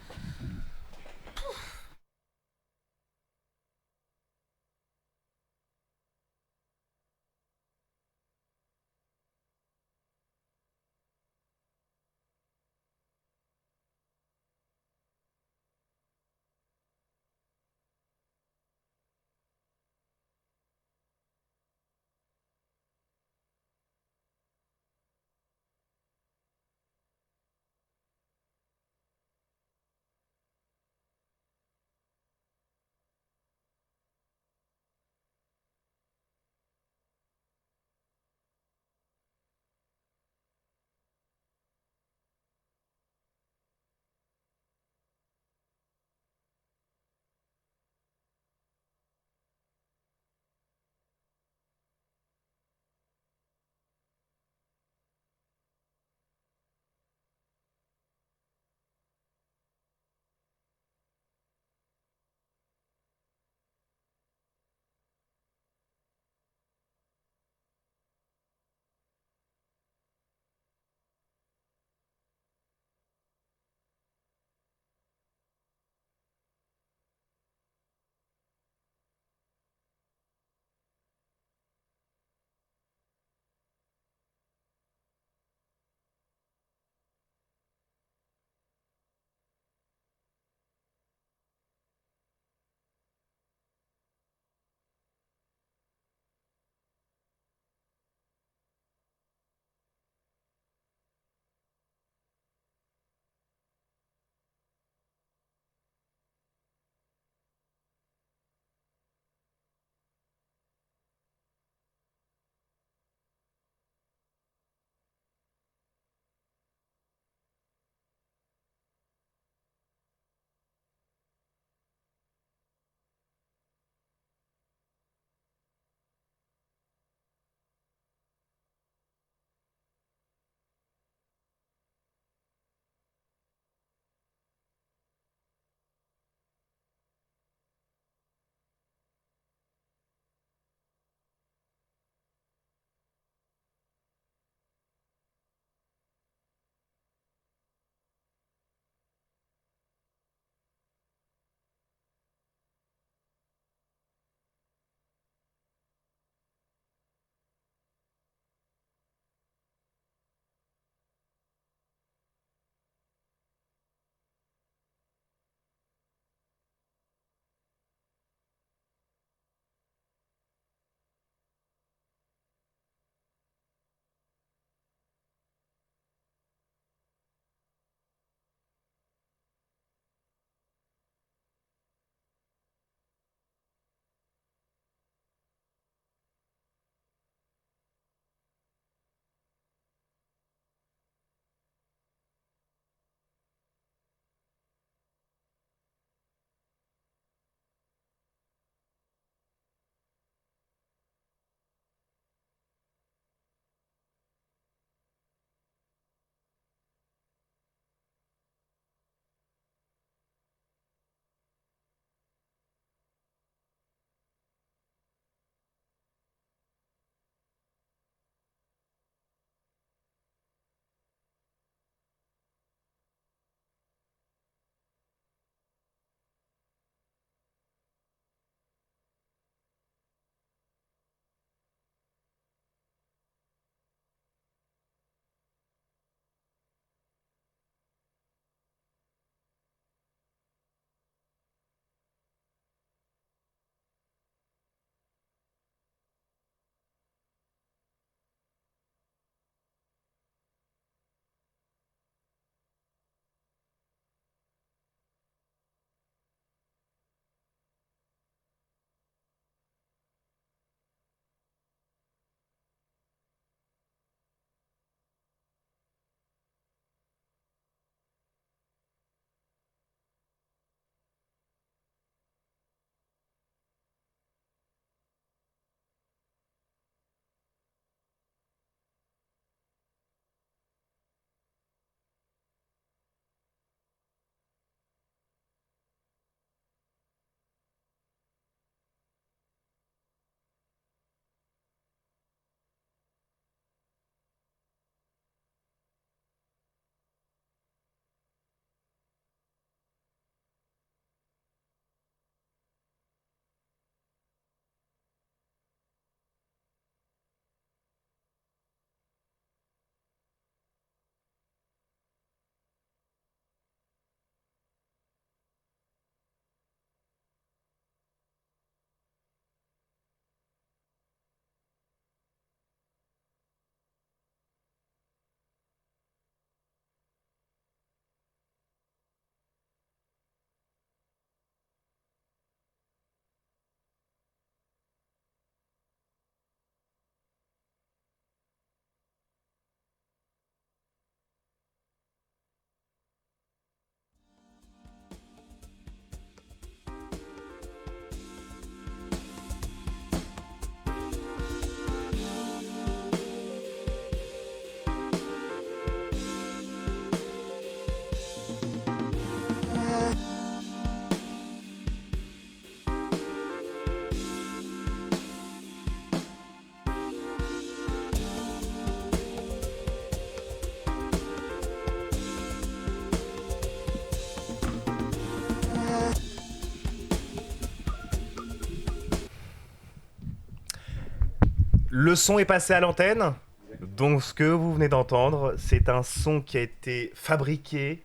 Le son est passé à l'antenne. Donc ce que vous venez d'entendre, c'est un son qui a été fabriqué.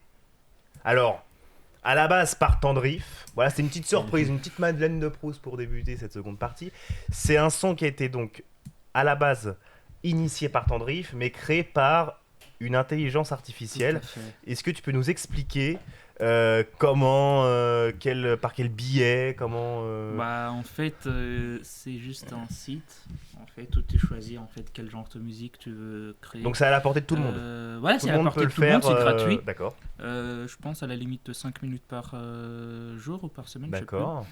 Alors, à la base par Tendrif. Voilà, c'est une petite surprise, une petite Madeleine de Proust pour débuter cette seconde partie. C'est un son qui a été donc à la base initié par Tendrif, mais créé par une intelligence artificielle. Tout à fait. Est-ce que tu peux nous expliquer comment, par quel biais, comment Bah, en fait, c'est juste un site en fait, où tu choisis en fait, quel genre de musique tu veux créer. Donc c'est à la portée de tout le monde. Ouais, Tout c'est le à la monde peut portée le de tout le monde, faire. c'est gratuit. D'accord. Je pense à la limite de 5 minutes par jour ou par semaine. je sais plus. D'accord.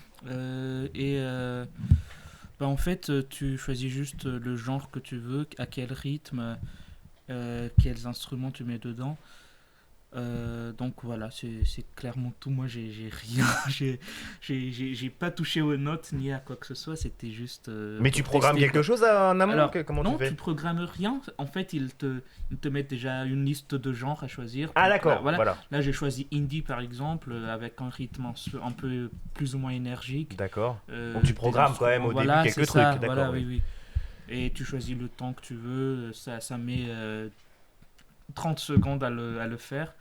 Bah, en fait, tu choisis juste le genre que tu veux, à quel rythme, quels instruments tu mets dedans. Donc voilà, c'est clairement tout. Moi, j'ai rien, j'ai pas touché aux notes ni à quoi que ce soit. C'était juste. Mais tu pour programmes tester, quelque chose en amont. Alors, Comment non, tu fais tu programmes rien. En fait, ils te mettent déjà une liste de genres à choisir. Ah Donc, d'accord. là, voilà. Voilà. Là, j'ai choisi indie par exemple, avec un rythme un peu plus ou moins énergique. D'accord. Donc Des tu programmes quand même au instruments. Voilà, début quelques c'est ça, trucs. D'accord. voilà, Oui. oui. Et tu choisis le temps que tu veux. Ça met 30 secondes à le faire.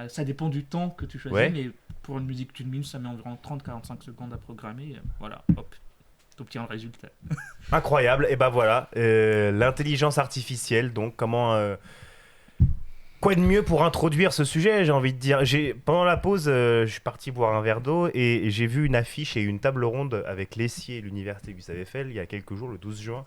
Ça dépend du temps que tu choisis, Ouais. mais pour une musique d'une minute, ça met environ 30-45 secondes à programmer. Voilà, hop, tu obtiens le résultat. Incroyable. Et ben voilà, l'intelligence artificielle. Donc comment quoi de mieux pour introduire ce sujet, j'ai envie de dire. Pendant la pause, je suis parti boire un verre d'eau et j'ai vu une affiche et une table ronde avec l'ESSIE et l'Université Gustave Eiffel il y a quelques jours, le 12 juin.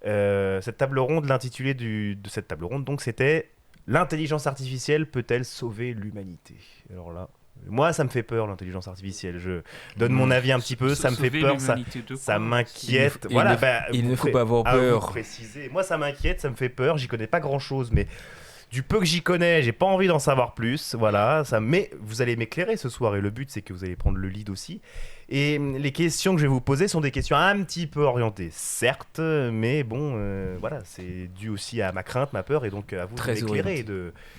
Cette table ronde, l'intitulé de cette table ronde, donc c'était « L'intelligence artificielle peut-elle sauver l'humanité ?» Alors là, moi ça me fait peur l'intelligence artificielle. Je donne mon avis un petit peu, ça me fait Sauver peur, ça l'humanité de ça quoi m'inquiète. Il Voilà, ne- bah, il vous ne faut pré- pas avoir à vous peur. préciser. Moi ça m'inquiète, ça me fait peur, j'y connais pas grand chose, mais du peu que j'y connais, j'ai pas envie d'en savoir plus. Voilà, mais vous allez m'éclairer ce soir et le but c'est que vous allez prendre le lead aussi. Et les questions que je vais vous poser sont des questions un petit peu orientées, certes, mais bon, voilà, c'est dû aussi à ma crainte, ma peur, et donc à vous de Très m'éclairer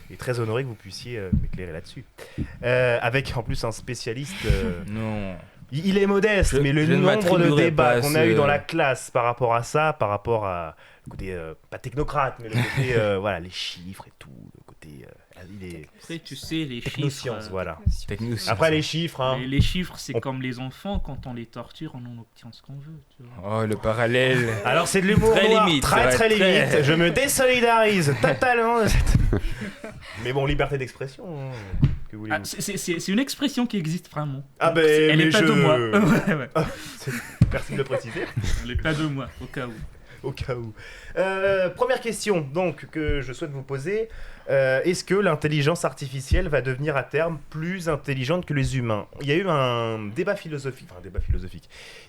et très honoré que vous puissiez m'éclairer là-dessus. Avec en plus un spécialiste. Non. Il est modeste, Je- mais le je ne nombre de m'attribuerai débats pas qu'on a eu ce- dans la classe par rapport à ça, par rapport à le côté pas technocrate, mais le côté voilà, les chiffres et tout, le côté il est Après, tu sais, les technosciences, chiffres, voilà. Technosciences. Après les chiffres, hein. les chiffres, c'est On- comme les enfants, quand on les torture, on en obtient ce qu'on veut. Tu vois. Oh, le parallèle. Alors c'est de l'humour Très noir, limite, très ça va très être très- limite. Je me désolidarise totalement. de cette- Mais bon, liberté d'expression. Hein. Que voulez-vous Ah, c'est une expression qui existe vraiment. Ah, Donc, ben, elle mais n'est pas de je- moi. Ouais, ouais. Merci de le préciser. Elle n'est pas de moi, au cas où. Au cas où. Première question donc que je souhaite vous poser. Est-ce que l'intelligence artificielle va devenir à terme plus intelligente que les humains ? Il y a eu un débat philosophique.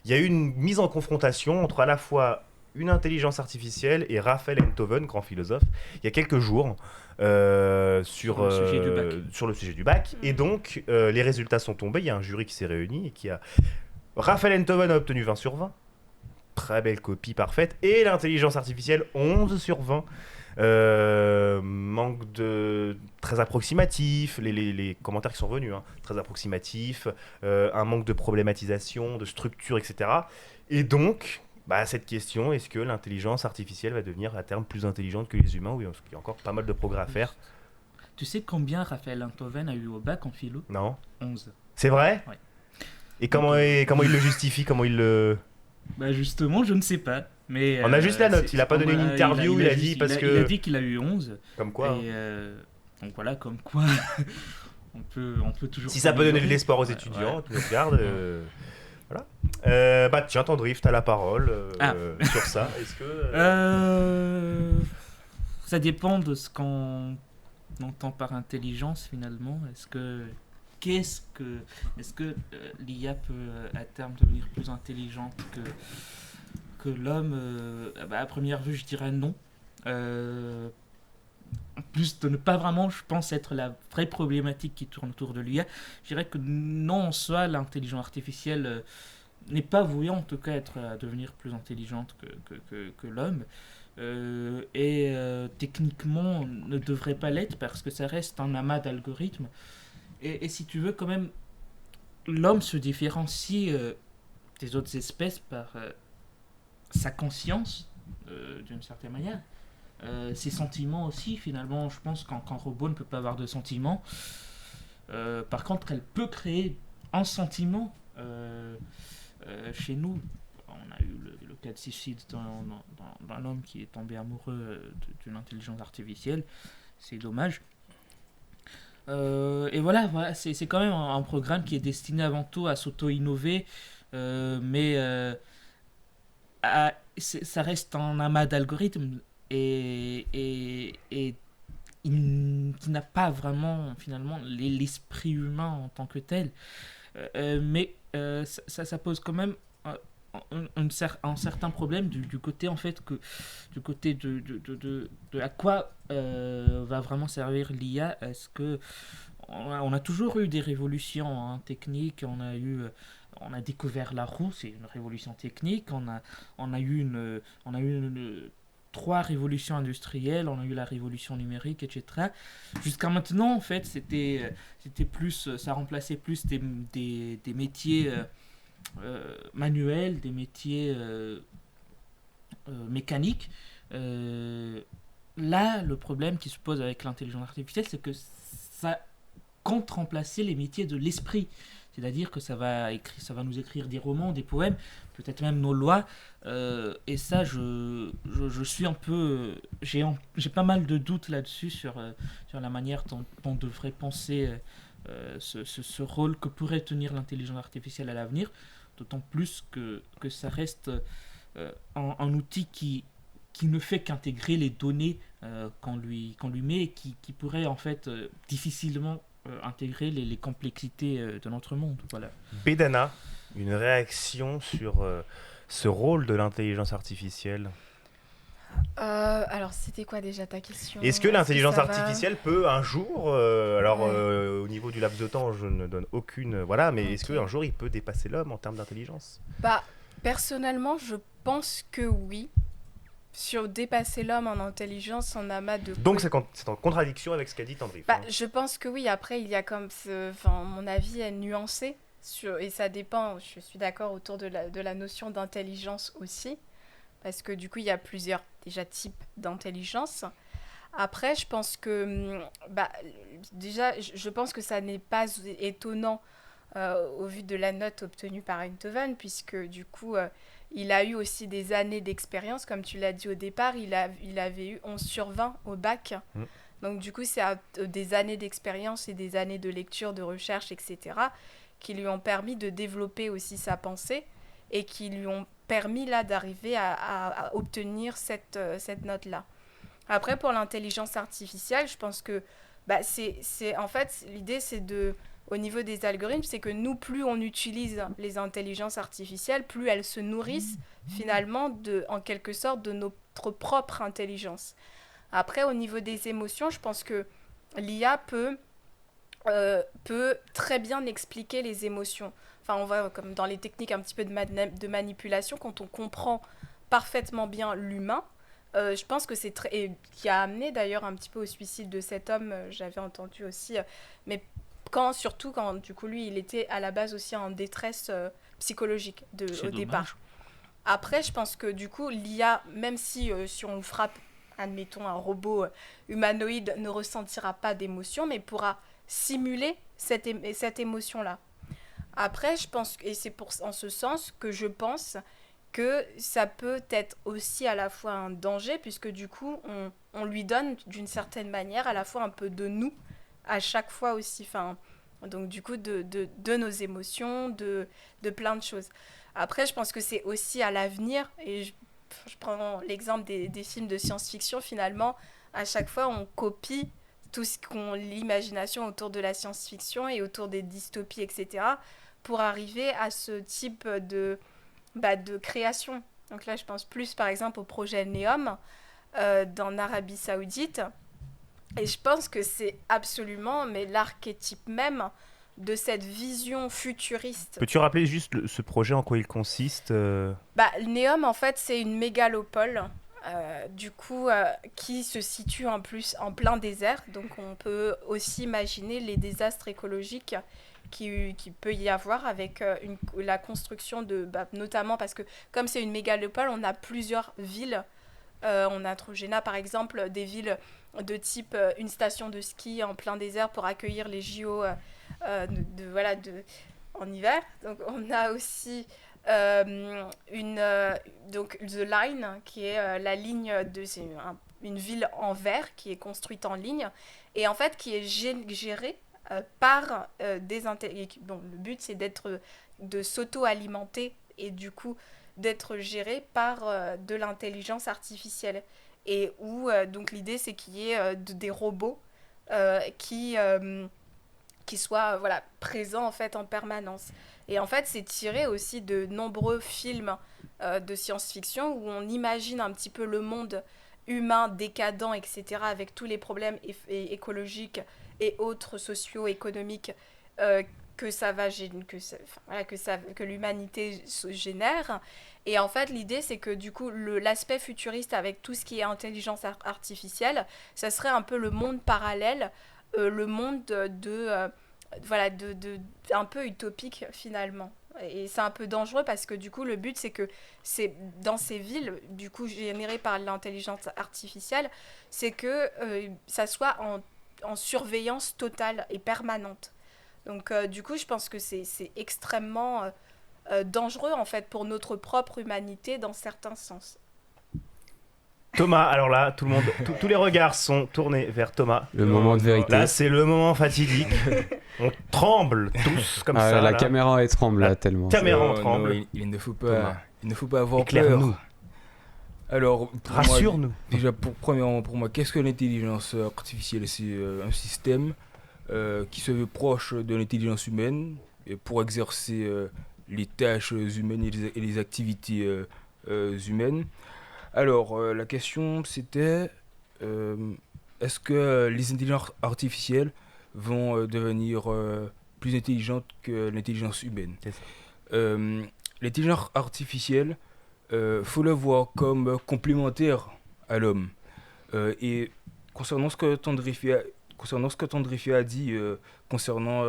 Il y a eu une mise en confrontation entre à la fois une intelligence artificielle et Raphaël Enthoven, grand philosophe, il y a quelques jours. Sur le sujet du bac. sur le sujet du bac. Et donc, les résultats sont tombés. Il y a un jury qui s'est réuni et qui a... Raphaël Enthoven a obtenu 20 sur 20. Très belle copie parfaite. Et l'intelligence artificielle, 11 sur 20. Manque de... Très approximatif. Les commentaires qui sont revenus, hein, très approximatifs. Un manque de problématisation, de structure, etc. Et donc... Bah, cette question, est-ce que l'intelligence artificielle va devenir à terme plus intelligente que les humains ? Oui, parce qu'il y a encore pas mal de progrès à faire. Tu sais combien Raphaël Enthoven a eu au bac en philo ? Non ? 11. C'est vrai ? Ouais. Et comment il le justifie ? Comment il le... Bah justement, je ne sais pas. Mais, On a juste la note, c'est- il a pas donné une voilà, interview, il a dit juste- parce il que- a dit qu'il a eu 11. Comme quoi, hein. Et, donc voilà, comme quoi, on peut toujours... Si ça peut donner de s'améliorer. l'espoir aux Ouais, étudiants ouais. qui nous regardent, voilà. Bah tiens, Tendrift, t'as la parole sur ça. Est-ce que... Ça dépend de ce qu'on entend par intelligence finalement. Est-ce que l'IA peut à terme devenir plus intelligente que l'homme? À première vue, je dirais non. En plus de ne pas vraiment, je pense, être la vraie problématique qui tourne autour de l'IA, je dirais que non, en soi, l'intelligence artificielle n'est pas vouée en tout cas à devenir plus intelligente que l'homme. Techniquement, ne devrait pas l'être parce que ça reste un amas d'algorithmes. Et si tu veux, quand même, l'homme se différencie des autres espèces par sa conscience. d'une certaine manière. Ses sentiments aussi, finalement, je pense qu'un robot ne peut pas avoir de sentiments. Par contre, elle peut créer un sentiment chez nous. On a eu le cas de suicide d'un homme qui est tombé amoureux d'une intelligence artificielle. C'est dommage. Et voilà, c'est quand même un programme qui est destiné avant tout à s'auto-innover, mais ça reste un amas d'algorithmes et qui n'a pas vraiment finalement l'esprit humain en tant que tel. Mais ça pose quand même un certain problème du côté en fait du côté de à quoi va vraiment servir l'IA. Est-ce que on a toujours eu des révolutions techniques, on a découvert la roue, c'est une révolution technique, on a eu trois révolutions industrielles, on a eu la révolution numérique, etc. Jusqu'à maintenant, en fait, c'était plus, ça remplaçait plus des métiers manuels, des métiers mécaniques. Là, le problème qui se pose avec l'intelligence artificielle, c'est que ça compte remplacer les métiers de l'esprit. C'est-à-dire que ça va nous écrire des romans, des poèmes, peut-être même nos lois. Et ça, je suis un peu... J'ai pas mal de doutes là-dessus sur la manière dont on devrait penser ce rôle que pourrait tenir l'intelligence artificielle à l'avenir. D'autant plus que ça reste un outil qui ne fait qu'intégrer les données qu'on lui met et qui pourrait en fait difficilement intégrer les complexités de notre monde. Voilà. Bédana, une réaction sur ce rôle de l'intelligence artificielle? Alors, c'était quoi déjà ta question? Est-ce que l'intelligence ça va artificielle peut un jour, alors Ouais. au niveau du laps de temps, je ne donne aucune, voilà, mais est-ce Ok. qu'un jour il peut dépasser l'homme en termes d'intelligence? Bah, personnellement, je pense que oui. Sur dépasser l'homme en intelligence, en amas de... Donc c'est en contradiction avec ce qu'a dit Tandrif. Bah, Hein. je pense que oui. Après, il y a comme... Enfin, mon avis est nuancé. Et ça dépend, je suis d'accord, autour de la notion d'intelligence aussi. Parce que du coup, il y a plusieurs déjà types d'intelligence. Après, je pense que... Bah, déjà, je pense que ça n'est pas étonnant au vu de la note obtenue par Eindhoven, puisque du coup, il a eu aussi des années d'expérience. Comme tu l'as dit au départ, il avait eu 11 sur 20 au bac. Mm. Donc du coup, c'est des années d'expérience et des années de lecture, de recherche, etc., qui lui ont permis de développer aussi sa pensée et qui lui ont permis là d'arriver à obtenir cette note-là. Après, pour l'intelligence artificielle, je pense que bah, en fait, l'idée, c'est au niveau des algorithmes, c'est que nous, plus on utilise les intelligences artificielles, plus elles se nourrissent finalement, en quelque sorte, de notre propre intelligence. Après, au niveau des émotions, je pense que l'IA peut très bien expliquer les émotions. Enfin, on voit comme dans les techniques un petit peu de manipulation, quand on comprend parfaitement bien l'humain, je pense que c'est très... Et qui a amené d'ailleurs un petit peu au suicide de cet homme, j'avais entendu aussi. Mais surtout quand, du coup, lui, il était à la base aussi en détresse psychologique au départ. Après, je pense que du coup, l'IA, même si on frappe, admettons, un robot humanoïde ne ressentira pas d'émotion, mais pourra simuler cette émotion-là. Après, je pense, et c'est en ce sens que je pense que ça peut être aussi à la fois un danger, puisque du coup, on lui donne d'une certaine manière à la fois un peu de nous, à chaque fois aussi, enfin, donc du coup, de nos émotions, de plein de choses. Après, je pense que c'est aussi à l'avenir, et je prends l'exemple des films de science-fiction, finalement, à chaque fois, on copie tout ce l'imagination autour de la science-fiction et autour des dystopies, etc., pour arriver à ce type de création. Donc là, je pense plus, par exemple, au projet Neom en Arabie Saoudite. Et je pense que c'est absolument l'archétype même de cette vision futuriste. Peux-tu rappeler juste ce projet, en quoi il consiste Neom, en fait, c'est une mégalopole, du coup, qui se situe en plus en plein désert. Donc, on peut aussi imaginer les désastres écologiques qui peut y avoir avec la construction notamment parce que, comme c'est une mégalopole, on a plusieurs villes On a Trojena, par exemple, des villes de type une station de ski en plein désert pour accueillir les JO en hiver. Donc, on a aussi donc The Line, qui est la ligne une ville en verre qui est construite en ligne et en fait qui est gérée par des intelligents. Bon, le but c'est de s'auto-alimenter et du coup d'être géré par de l'intelligence artificielle et où donc l'idée c'est qu'il y ait des robots qui soient présents en fait en permanence. Et en fait c'est tiré aussi de nombreux films de science-fiction où on imagine un petit peu le monde humain décadent, etc., avec tous les problèmes écologiques et autres socio-économiques que ça va que l'humanité génère. Et en fait, l'idée, c'est que du coup, l'aspect futuriste avec tout ce qui est intelligence artificielle, ça serait un peu le monde parallèle, le monde un peu utopique finalement. Et c'est un peu dangereux parce que du coup le but c'est que c'est dans ces villes du coup générées par l'intelligence artificielle, c'est que ça soit en surveillance totale et permanente. Donc du coup je pense que c'est extrêmement dangereux en fait pour notre propre humanité dans certains sens. Thomas, alors là, tout le monde, tous les regards sont tournés vers Thomas. Le moment de vérité. Là, c'est le moment fatidique. On tremble tous comme ça. La là. caméra elle tremble là tellement. Caméra tremble. Non, il ne faut pas avoir Éclaire-nous. peur. Alors, Rassure-nous. Déjà, premièrement, pour moi, qu'est-ce que l'intelligence artificielle? C'est un système qui se veut proche de l'intelligence humaine et pour exercer les tâches humaines et les activités humaines. Alors, la question c'était est-ce que les intelligences artificielles vont devenir plus intelligentes que l'intelligence humaine? C'est ça. L'intelligence artificielle, faut le voir comme complémentaire à l'homme. Et concernant ce que Tandrifi a dit concernant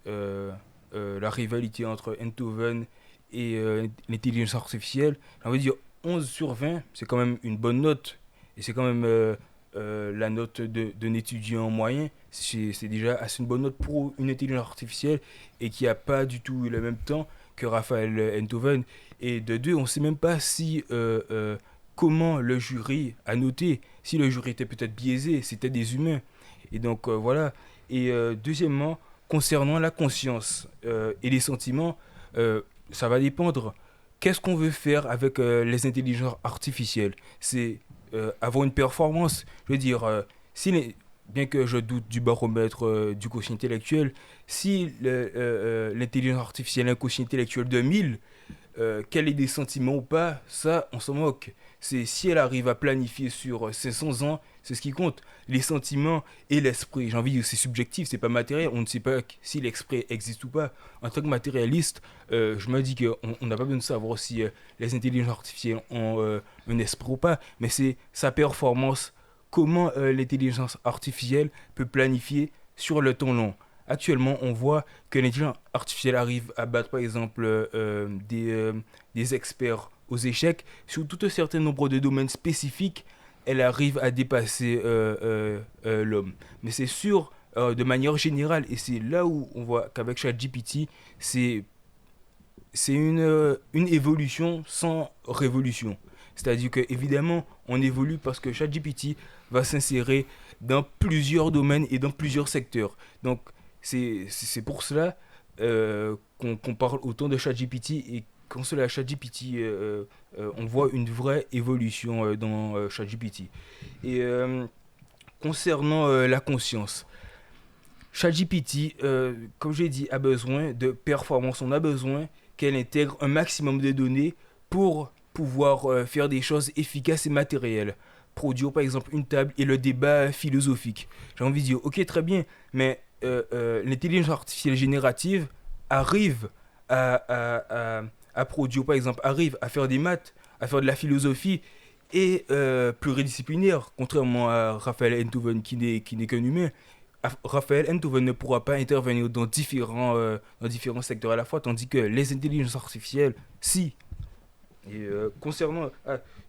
la rivalité entre Eindhoven et l'intelligence artificielle, j'ai envie de dire 11 sur 20, c'est quand même une bonne note. Et c'est quand même la note d'un étudiant moyen. C'est déjà assez une bonne note pour une intelligence artificielle et qui n'a pas du tout eu le même temps que Raphaël Eindhoven. Et de deux, on ne sait même pas si comment le jury a noté. Si le jury était peut-être biaisé, c'était des humains. Et donc voilà. Et deuxièmement, concernant la conscience et les sentiments, ça va dépendre. Qu'est-ce qu'on veut faire avec les intelligences artificielles? C'est avoir une performance. Je veux dire, bien que je doute du baromètre du quotient intellectuel, si l'intelligence artificielle a un quotient intellectuel de 1000, qu'elle ait des sentiments ou pas, ça, on s'en moque. C'est si elle arrive à planifier sur 500 ans, c'est ce qui compte. Les sentiments et l'esprit, j'ai envie de dire, c'est subjectif, c'est pas matériel. On ne sait pas si l'esprit existe ou pas. En tant que matérialiste, je me dis qu'on n'a pas besoin de savoir si les intelligences artificielles ont un esprit ou pas, mais c'est sa performance, comment l'intelligence artificielle peut planifier sur le temps long. Actuellement, on voit que l'intelligence artificielle arrive à battre, par exemple, des experts aux échecs. Sur tout un certain nombre de domaines spécifiques, elle arrive à dépasser l'homme. Mais c'est sûr, de manière générale, et c'est là où on voit qu'avec ChatGPT, c'est une évolution sans révolution. C'est-à-dire qu'évidemment, on évolue parce que ChatGPT va s'insérer dans plusieurs domaines et dans plusieurs secteurs. Donc, c'est pour cela qu'on parle autant de ChatGPT et quand c'est la ChatGPT, on voit une vraie évolution dans ChatGPT. Et concernant la conscience, ChatGPT, comme j'ai dit, a besoin de performance. On a besoin qu'elle intègre un maximum de données pour pouvoir faire des choses efficaces et matérielles. Produire par exemple une table et le débat philosophique. J'ai envie de dire, ok, très bien, mais l'intelligence artificielle générative arrive à produire, par exemple, arrive à faire des maths, à faire de la philosophie et pluridisciplinaire, contrairement à Raphaël Eindhoven qui n'est qu'un humain. Raphaël Eindhoven ne pourra pas intervenir dans différents secteurs à la fois, tandis que les intelligences artificielles, si Et concernant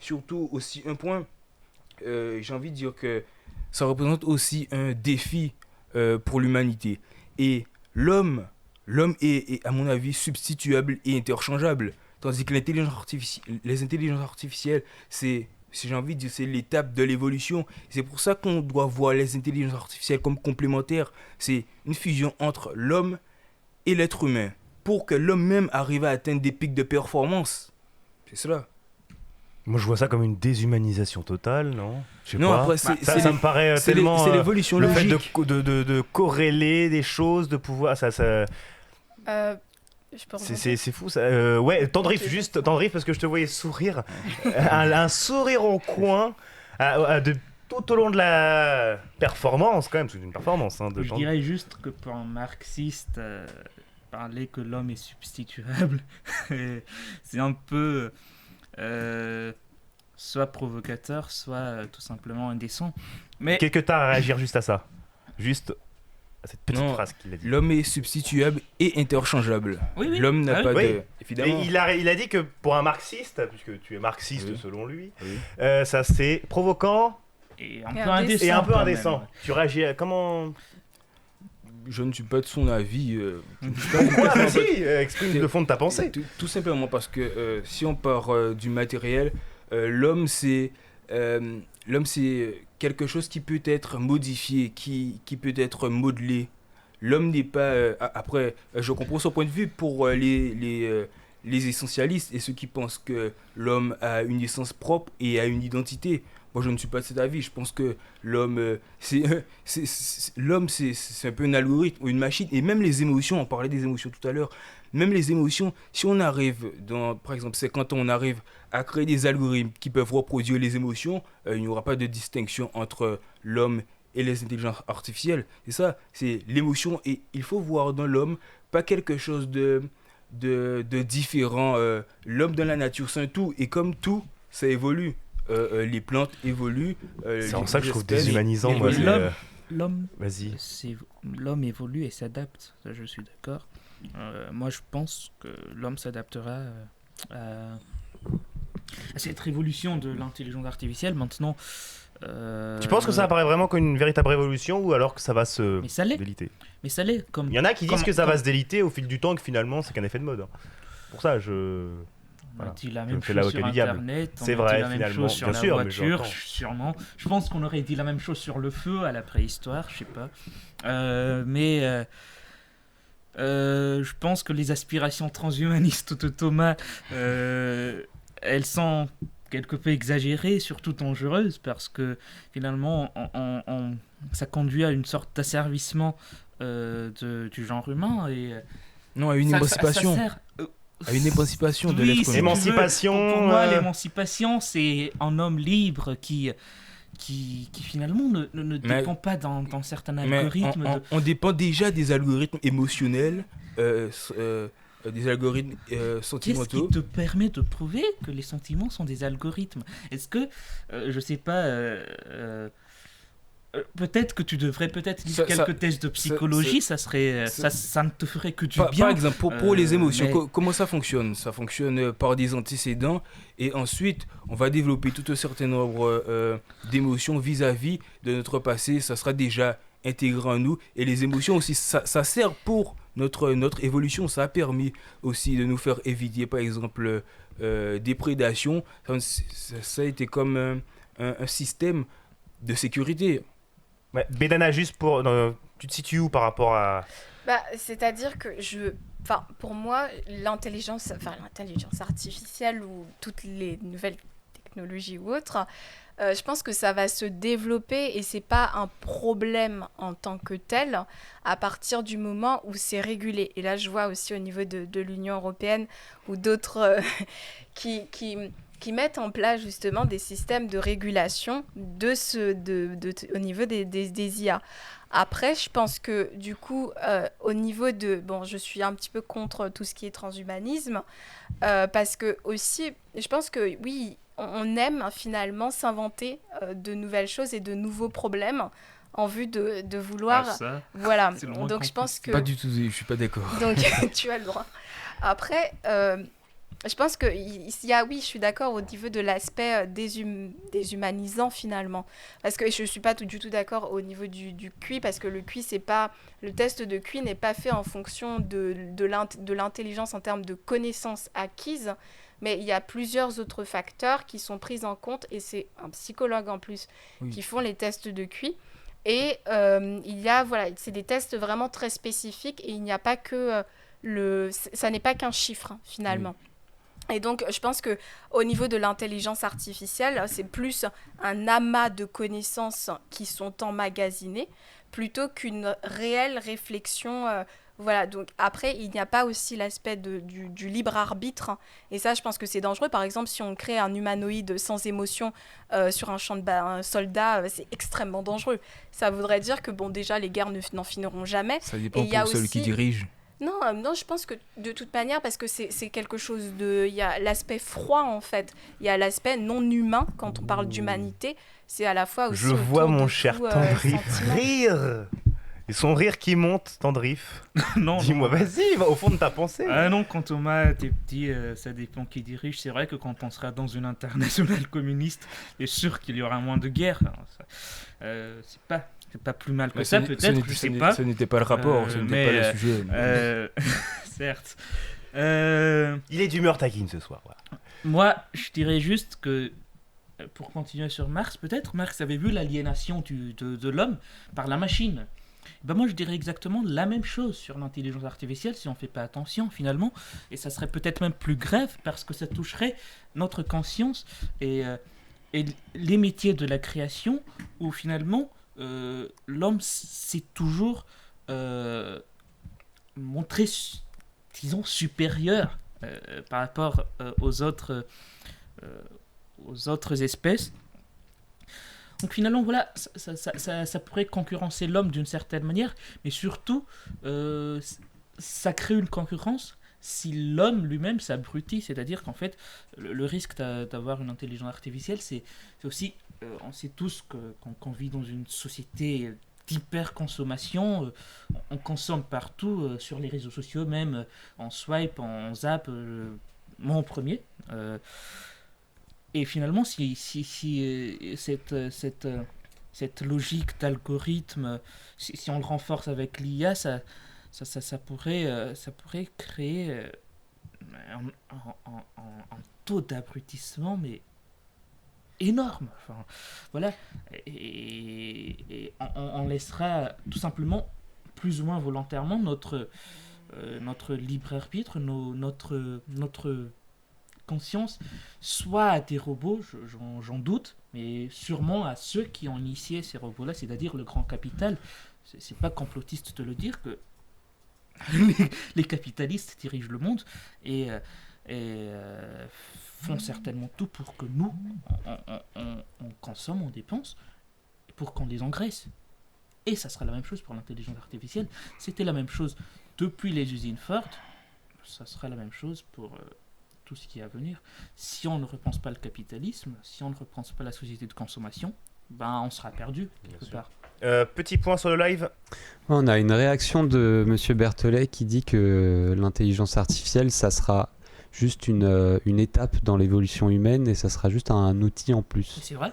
surtout aussi un point, j'ai envie de dire que ça représente aussi un défi pour l'humanité. Et l'homme est, à mon avis, substituable et interchangeable. Tandis que les intelligences artificielles, si j'ai envie de dire, c'est l'étape de l'évolution. C'est pour ça qu'on doit voir les intelligences artificielles comme complémentaires. C'est une fusion entre l'homme et l'être humain. Pour que l'homme même arrive à atteindre des pics de performance. C'est cela. Moi, je vois ça comme une déshumanisation totale, non? Je sais Non, pas. après, Ça me paraît tellement... c'est l'évolution le logique. fait de corréler des choses, de pouvoir... Ça, Je peux c'est fou, ça. Ouais, Tendrif, juste Tendrif, parce que je te voyais sourire. un sourire au coin, tout au long de la performance, quand même. C'est une performance. Hein, Je dirais juste que pour un marxiste, parler que l'homme est substituable, c'est un peu soit provocateur, soit tout simplement indécent. Mais Qu'est-ce que t'as à réagir juste à ça? Juste à cette petite Non, phrase qu'il a dit. L'homme est substituable et interchangeable. Oui. L'homme n'a Ah pas oui. de... Et Évidemment. il a dit que pour un marxiste, puisque tu es marxiste Oui. selon lui, Oui. ça c'est provoquant et un Et peu indécent. indécent. et un peu quand indécent. même. Tu réagis comment? Je ne suis pas de son avis. Quoi? Vas-y, exprime le fond de ta pensée. Tout simplement parce que si on part du matériel, l'homme c'est quelque chose qui peut être modifié, qui peut être modelé. L'homme n'est pas... après, je comprends son point de vue pour les essentialistes et ceux qui pensent que l'homme a une essence propre et a une identité. Moi, je ne suis pas de cet avis. Je pense que l'homme, l'homme, c'est un peu un algorithme ou une machine. Et même les émotions, on parlait des émotions tout à l'heure, même les émotions, si on arrive, par exemple, c'est quand on arrive à créer des algorithmes qui peuvent reproduire les émotions, il n'y aura pas de distinction entre l'homme et les intelligences artificielles. C'est ça, c'est l'émotion. Et il faut voir dans l'homme pas quelque chose de différent. L'homme dans la nature, c'est un tout. Et comme tout, ça évolue. Les plantes évoluent. C'est en ça que je trouve espèces déshumanisant, mais moi. évoluent. l'homme, Vas-y. l'homme évolue et s'adapte, ça je suis d'accord. Moi je pense que l'homme s'adaptera à cette révolution de l'intelligence artificielle maintenant. Tu penses que ça apparaît vraiment comme une véritable révolution ou alors que ça va se Mais ça l'est, déliter? mais ça l'est. Comme... Il y en a qui disent Comme- que ça va comme- se déliter au fil du temps et que finalement c'est qu'un effet de mode. Hein. Pour ça, On a Voilà. dit la Je même me fais chose l'avocat sur du diable. Internet, on C'est a vrai, dit la même finalement. chose sur Bien la sûr, mais voiture, j'entends. sûrement. Je pense qu'on aurait dit la même chose sur le feu à la préhistoire, je sais pas. Je pense que les aspirations transhumanistes de Thomas, elles sont quelque peu exagérées, surtout dangereuses, parce que finalement, ça conduit à une sorte d'asservissement du genre humain et Non, à une ça émancipation. sert, À une émancipation de oui, l'être si humain. tu Émancipation, Pour moi, euh, l'émancipation, c'est un homme libre qui finalement ne Mais- dépend pas d'un certain Mais algorithme. on dépend déjà des algorithmes émotionnels, des algorithmes Qu'est-ce sentimentaux. qui te permet de prouver que les sentiments sont des algorithmes? Est-ce que, je sais pas, peut-être que tu devrais peut-être lire quelques tests de psychologie, ça serait, ça ne te ferait que du bien. Par exemple, pour les émotions, mais- comment ça fonctionne? Ça fonctionne par des antécédents et ensuite on va développer tout un certain nombre d'émotions vis-à-vis de notre passé. Ça sera déjà intégré en nous et les émotions aussi, ça sert pour notre évolution. Ça a permis aussi de nous faire éviter par exemple des prédations. Ça a été comme un système de sécurité. Ouais, Bédana, juste pour. Tu te situes où par rapport à. C'est-à-dire que pour moi, l'intelligence artificielle ou toutes les nouvelles technologies ou autres, je pense que ça va se développer et c'est pas un problème en tant que tel à partir du moment où c'est régulé. Et là, je vois aussi au niveau de l'Union européenne ou d'autres qui mettent en place justement des systèmes de régulation au niveau des IA. Après, je pense que du coup, au niveau de... Bon, je suis un petit peu contre tout ce qui est transhumanisme, parce que aussi, je pense que oui, on aime finalement s'inventer de nouvelles choses et de nouveaux problèmes en vue de vouloir... ça, Voilà, c'est le moins donc je pense que... Pas du tout, je suis pas d'accord. Donc, tu as le droit. Après, Je pense que il y a, oui, je suis d'accord au niveau de l'aspect déshumanisant finalement. Parce que je ne suis pas du tout d'accord au niveau du QI, parce que le QI, c'est pas, le test de QI n'est pas fait en fonction de l'intelligence en termes de connaissances acquises, mais il y a plusieurs autres facteurs qui sont pris en compte, et c'est un psychologue en plus qui font les tests de QI. Et il y a, voilà, c'est des tests vraiment très spécifiques, et il n'y a pas que ça n'est pas qu'un chiffre finalement. Et donc, je pense qu'au niveau de l'intelligence artificielle, c'est plus un amas de connaissances qui sont emmagasinées plutôt qu'une réelle réflexion. Voilà, donc après, il n'y a pas aussi l'aspect du libre arbitre. Et ça, je pense que c'est dangereux. Par exemple, si on crée un humanoïde sans émotion sur un champ de un soldat, c'est extrêmement dangereux. Ça voudrait dire que, bon, déjà, les guerres n'en finiront jamais. Ça dépend Et il y a pour celui aussi... qui dirige. Non, je pense que de toute manière, parce que c'est quelque chose de... Il y a l'aspect froid, en fait. Il y a l'aspect non humain, quand on parle d'humanité. C'est à la fois aussi... Je vois mon cher Tendrif rire. Et son rire qui monte, Tendrif. Non, Dis-moi, vas-y, va au fond de ta pensée. Ah non, quand Thomas était petit, ça dépend qui dirige. C'est vrai que quand on sera dans une internationale communiste, c'est sûr qu'il y aura moins de guerre. C'est pas plus mal que ça, peut-être, je sais pas. Ce n'était pas le rapport, ce n'était pas le sujet. Certes. Il est d'humeur taquine ce soir. Voilà. Moi, je dirais juste que, pour continuer sur Marx, peut-être, Marx avait vu l'aliénation de l'homme par la machine. Ben moi, je dirais exactement la même chose sur l'intelligence artificielle si on ne fait pas attention, finalement. Et ça serait peut-être même plus grave parce que ça toucherait notre conscience et les métiers de la création où, finalement, l'homme s'est toujours montré, disons, supérieur par rapport aux autres espèces. Donc finalement, voilà, ça pourrait concurrencer l'homme d'une certaine manière, mais surtout, ça crée une concurrence si l'homme lui-même s'abrutit. C'est-à-dire qu'en fait, le risque d'avoir une intelligence artificielle, c'est aussi, on sait tous qu'on vit dans une société d'hyper-consommation, on consomme partout, sur les réseaux sociaux même, on swipe, on zappe, moi en premier. Et finalement, si cette logique d'algorithme, si on le renforce avec l'IA, ça pourrait créer un taux d'abrutissement, mais énorme. Enfin, voilà. Et on laissera tout simplement, plus ou moins volontairement, notre libre arbitre, notre conscience, soit à des robots, j'en doute, mais sûrement à ceux qui ont initié ces robots-là, c'est-à-dire le grand capital. C'est pas complotiste de le dire que les capitalistes dirigent le monde et font certainement tout pour que nous, on consomme, on dépense, pour qu'on les engraisse. Et ça sera la même chose pour l'intelligence artificielle. C'était la même chose depuis les usines Ford, ça sera la même chose pour... tout ce qui est à venir. Si on ne repense pas le capitalisme, si on ne repense pas la société de consommation, ben on sera perdu quelque part. Petit point sur le live. On a une réaction de Monsieur Berthollet qui dit que l'intelligence artificielle, ça sera juste une étape dans l'évolution humaine et ça sera juste un outil en plus. C'est vrai ?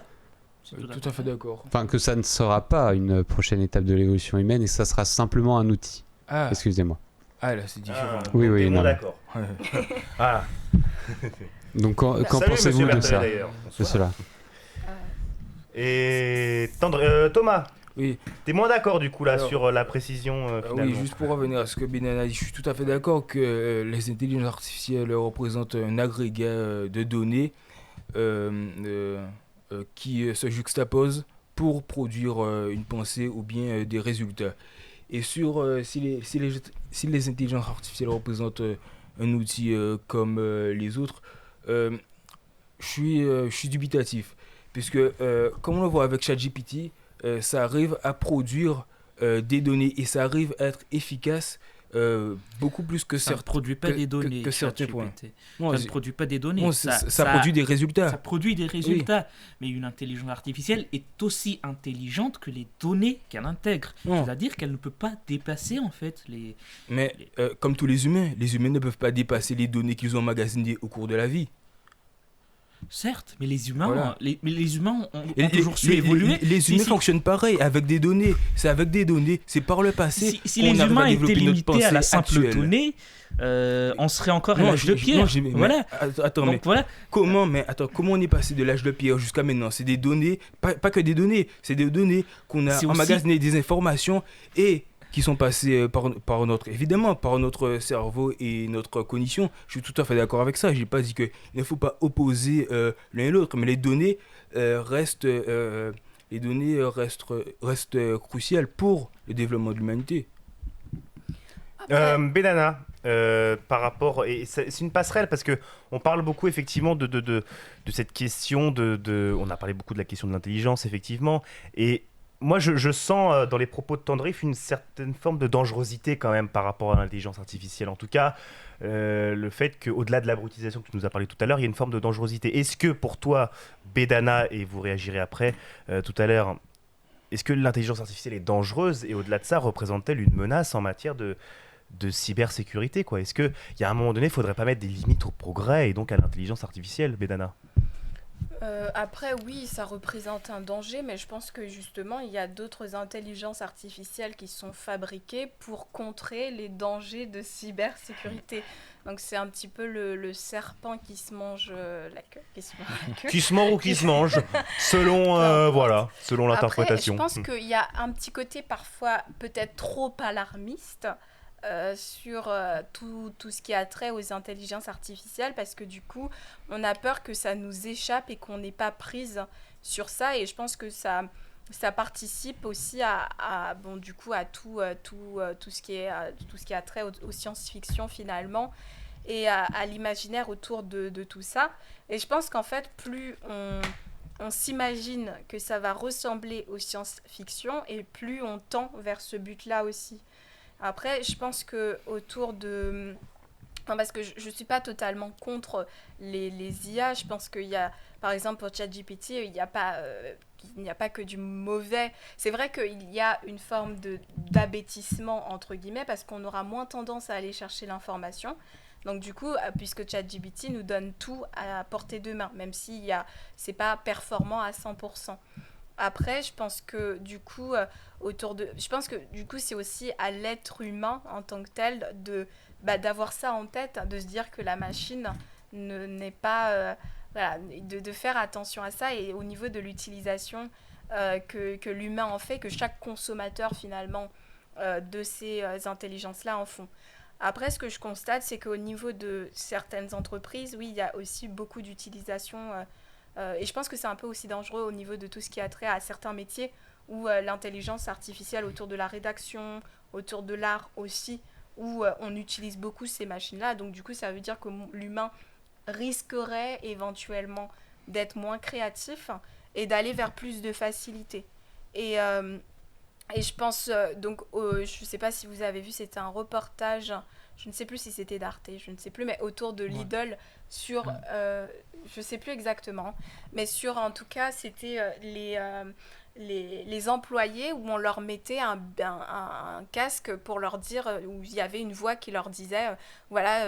Tout à fait d'accord. Enfin, que ça ne sera pas une prochaine étape de l'évolution humaine et ça sera simplement un outil. Ah, Excusez-moi. là c'est différent. Oui, non. D'accord. Ah. Donc, qu'en Salut, pensez-vous monsieur de ça, Berthollet, d'ailleurs. de cela? Et Thomas, Oui. t'es moins d'accord du coup là Alors, sur la précision finalement. Oui, juste pour revenir à ce que Benan a dit, je suis tout à fait d'accord que les intelligences artificielles représentent un agrégat de données qui se juxtaposent pour produire une pensée ou bien des résultats. Et si les intelligences artificielles représentent un outil comme les autres, je suis dubitatif. Puisque, comme on le voit avec ChatGPT, ça arrive à produire des données et ça arrive à être efficace beaucoup plus que Ça ne certains. produit pas des données. que certains ChatGPT. points. Ça Non, ne produit pas des données. non, ça produit des résultats. Ça produit des résultats. Mais une intelligence artificielle est aussi intelligente que les données qu'elle intègre. Non. C'est-à-dire qu'elle ne peut pas dépasser en fait les... Mais comme tous les humains ne peuvent pas dépasser les données qu'ils ont emmagasinées au cours de la vie. Certes, mais les humains, Voilà. les humains ont Et toujours su évoluer. Les humains Si- fonctionnent pareil, avec des données. C'est avec des données. C'est par le passé. Si qu'on les arrive humains à étaient développer notre limités à la pensée simple actuelle. donnée, on serait encore à Non, l'âge de pierre. non, mais Voilà. attends, Donc mais voilà. comment on est passé de l'âge de pierre jusqu'à maintenant? C'est des données, pas que des données, c'est des données qu'on a C'est aussi- emmagasinées, des informations et qui sont passées par notre cerveau et notre cognition. Je suis tout à fait d'accord avec ça. J'ai pas dit qu'il ne faut pas opposer l'un et l'autre, mais les données restent cruciales pour le développement de l'humanité. Après, Benana, par rapport, et c'est une passerelle parce que on parle beaucoup effectivement de cette question on a parlé beaucoup de la question de l'intelligence effectivement, et moi je sens dans les propos de Tandrif une certaine forme de dangerosité quand même par rapport à l'intelligence artificielle. En tout cas, le fait qu'au-delà de l'abrutisation que tu nous as parlé tout à l'heure, il y a une forme de dangerosité. Est-ce que pour toi, Bedana, et vous réagirez après tout à l'heure, est-ce que l'intelligence artificielle est dangereuse et au-delà de ça, représente-t-elle une menace en matière de cybersécurité, quoi? Est-ce qu'il y a un moment donné, il ne faudrait pas mettre des limites au progrès et donc à l'intelligence artificielle, Bedana? après, oui, ça représente un danger, mais je pense que justement, il y a d'autres intelligences artificielles qui sont fabriquées pour contrer les dangers de cybersécurité. Donc c'est un petit peu le serpent qui se mange la queue. Qui se mange la queue. Qui se mord ou qui se mange, selon, selon l'interprétation. Après, je pense qu'il y a un petit côté parfois peut-être trop alarmiste sur tout ce qui a trait aux intelligences artificielles, parce que du coup, on a peur que ça nous échappe et qu'on n'ait pas prise sur ça. Et je pense que ça participe aussi bon, du coup, à tout ce qui a trait aux science-fiction finalement, et à l'imaginaire autour de tout ça. Et je pense qu'en fait, plus on s'imagine que ça va ressembler aux science-fiction, et plus on tend vers ce but-là aussi. Après, je pense que autour de... Enfin, parce que je ne suis pas totalement contre les IA. Je pense qu'il y a, par exemple, pour ChatGPT, il n'y a pas que du mauvais. C'est vrai qu'il y a une forme d'abêtissement, entre guillemets, parce qu'on aura moins tendance à aller chercher l'information. Donc du coup, puisque ChatGPT nous donne tout à portée de main, même si c'est pas performant à 100%. Après, je pense que du coup, c'est aussi à l'être humain en tant que tel d'avoir ça en tête, de se dire que la machine n'est pas... voilà, de faire attention à ça, et au niveau de l'utilisation que l'humain en fait, que chaque consommateur finalement de ces intelligences-là en font. Après, ce que je constate, c'est qu'au niveau de certaines entreprises, oui, il y a aussi beaucoup d'utilisation... et je pense que c'est un peu aussi dangereux au niveau de tout ce qui a trait à certains métiers où l'intelligence artificielle autour de la rédaction, autour de l'art aussi, où on utilise beaucoup ces machines-là. Donc du coup, ça veut dire que l'humain risquerait éventuellement d'être moins créatif et d'aller vers plus de facilité. Et je pense, je ne sais pas si vous avez vu, c'était un reportage, je ne sais plus si c'était d'Arte, je ne sais plus, mais autour de Lidl, sur, je ne sais plus exactement, mais sur, en tout cas, c'était les employés, où on leur mettait un casque pour leur dire, où il y avait une voix qui leur disait, voilà,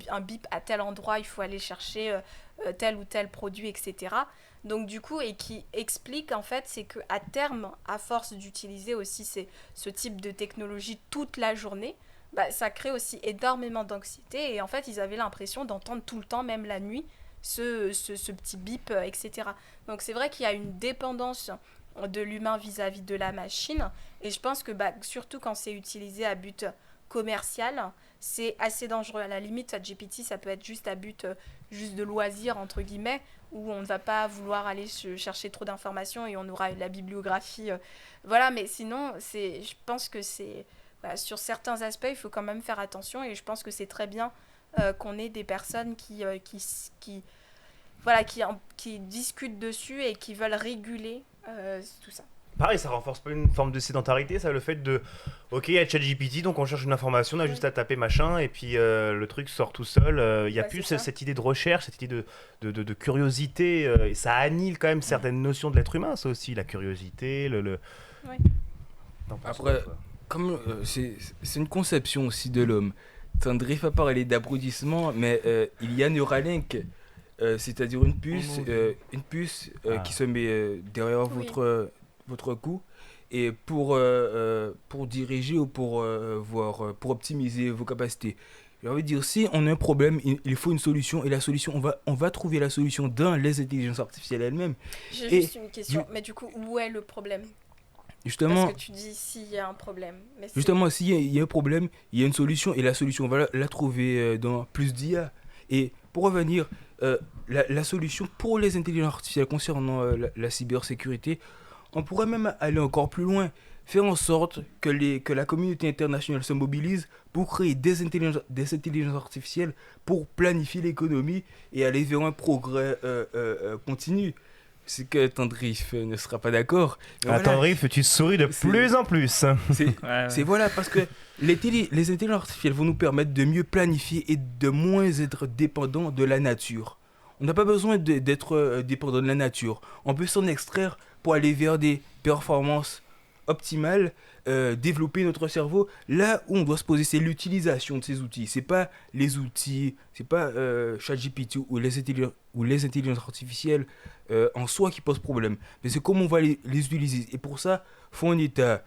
un bip à tel endroit, il faut aller chercher tel ou tel produit, etc. Donc du coup, et qui explique en fait, c'est qu'à terme, à force d'utiliser aussi ce type de technologie toute la journée, ça crée aussi énormément d'anxiété, et en fait, ils avaient l'impression d'entendre tout le temps, même la nuit, ce petit bip, etc. Donc c'est vrai qu'il y a une dépendance de l'humain vis-à-vis de la machine, et je pense que surtout quand c'est utilisé à but commercial, c'est assez dangereux. À la limite, ChatGPT, ça peut être juste à but juste de loisir, entre guillemets, où on ne va pas vouloir aller chercher trop d'informations et on aura la bibliographie. Voilà, mais sinon, je pense que sur certains aspects, il faut quand même faire attention, et je pense que c'est très bien qu'on ait des personnes qui discutent dessus et qui veulent réguler tout ça. Pareil, ça renforce pas une forme de sédentarité, ça, le fait de ok, il y a ChatGPT, donc on cherche une information, on a juste à taper machin, et puis le truc sort tout seul. Il y a Ouais, plus c'est ça. cette idée de recherche, cette idée de curiosité, et ça annihile quand même certaines notions de l'être humain, ça aussi, la curiosité, Ouais. T'en penses Après, quoi, toi comme c'est une conception aussi de l'homme. Tandrif a parlé d'abrutissement, mais il y a Neuralink, c'est-à-dire une puce Ah. qui se met derrière Oui. votre cou, et pour diriger ou pour optimiser vos capacités. J'ai envie de dire, si on a un problème, il faut une solution, et la solution, on va trouver la solution dans les intelligences artificielles elles-mêmes. J'ai Et juste une question. Mais du coup, où est le problème? Justement, Parce que tu dis s'il y a un problème. Mais c'est- Justement, s'il y a un problème, il y a une solution, et la solution, on va la trouver dans plus d'IA. Et pour revenir, la solution pour les intelligences artificielles concernant la cybersécurité, on pourrait même aller encore plus loin, faire en sorte que la communauté internationale se mobilise pour créer des intelligences artificielles pour planifier l'économie et aller vers un progrès continu. C'est que Tandrif ne sera pas d'accord. Mais voilà, Attends, Riff, tu souris de C'est- plus en plus. c'est Ouais, ouais. c'est voilà, parce que les intelligences artificielles vont nous permettre de mieux planifier et de moins être dépendants de la nature. On n'a pas besoin d'être dépendant de la nature. On peut s'en extraire pour aller vers des performances optimales, développer notre cerveau. Là où on doit se poser, c'est l'utilisation de ces outils. C'est pas les outils, c'est pas ChatGPT ou les intelligences artificielles en soi qui posent problème. Mais c'est comment on va les utiliser. Et pour ça, faut un état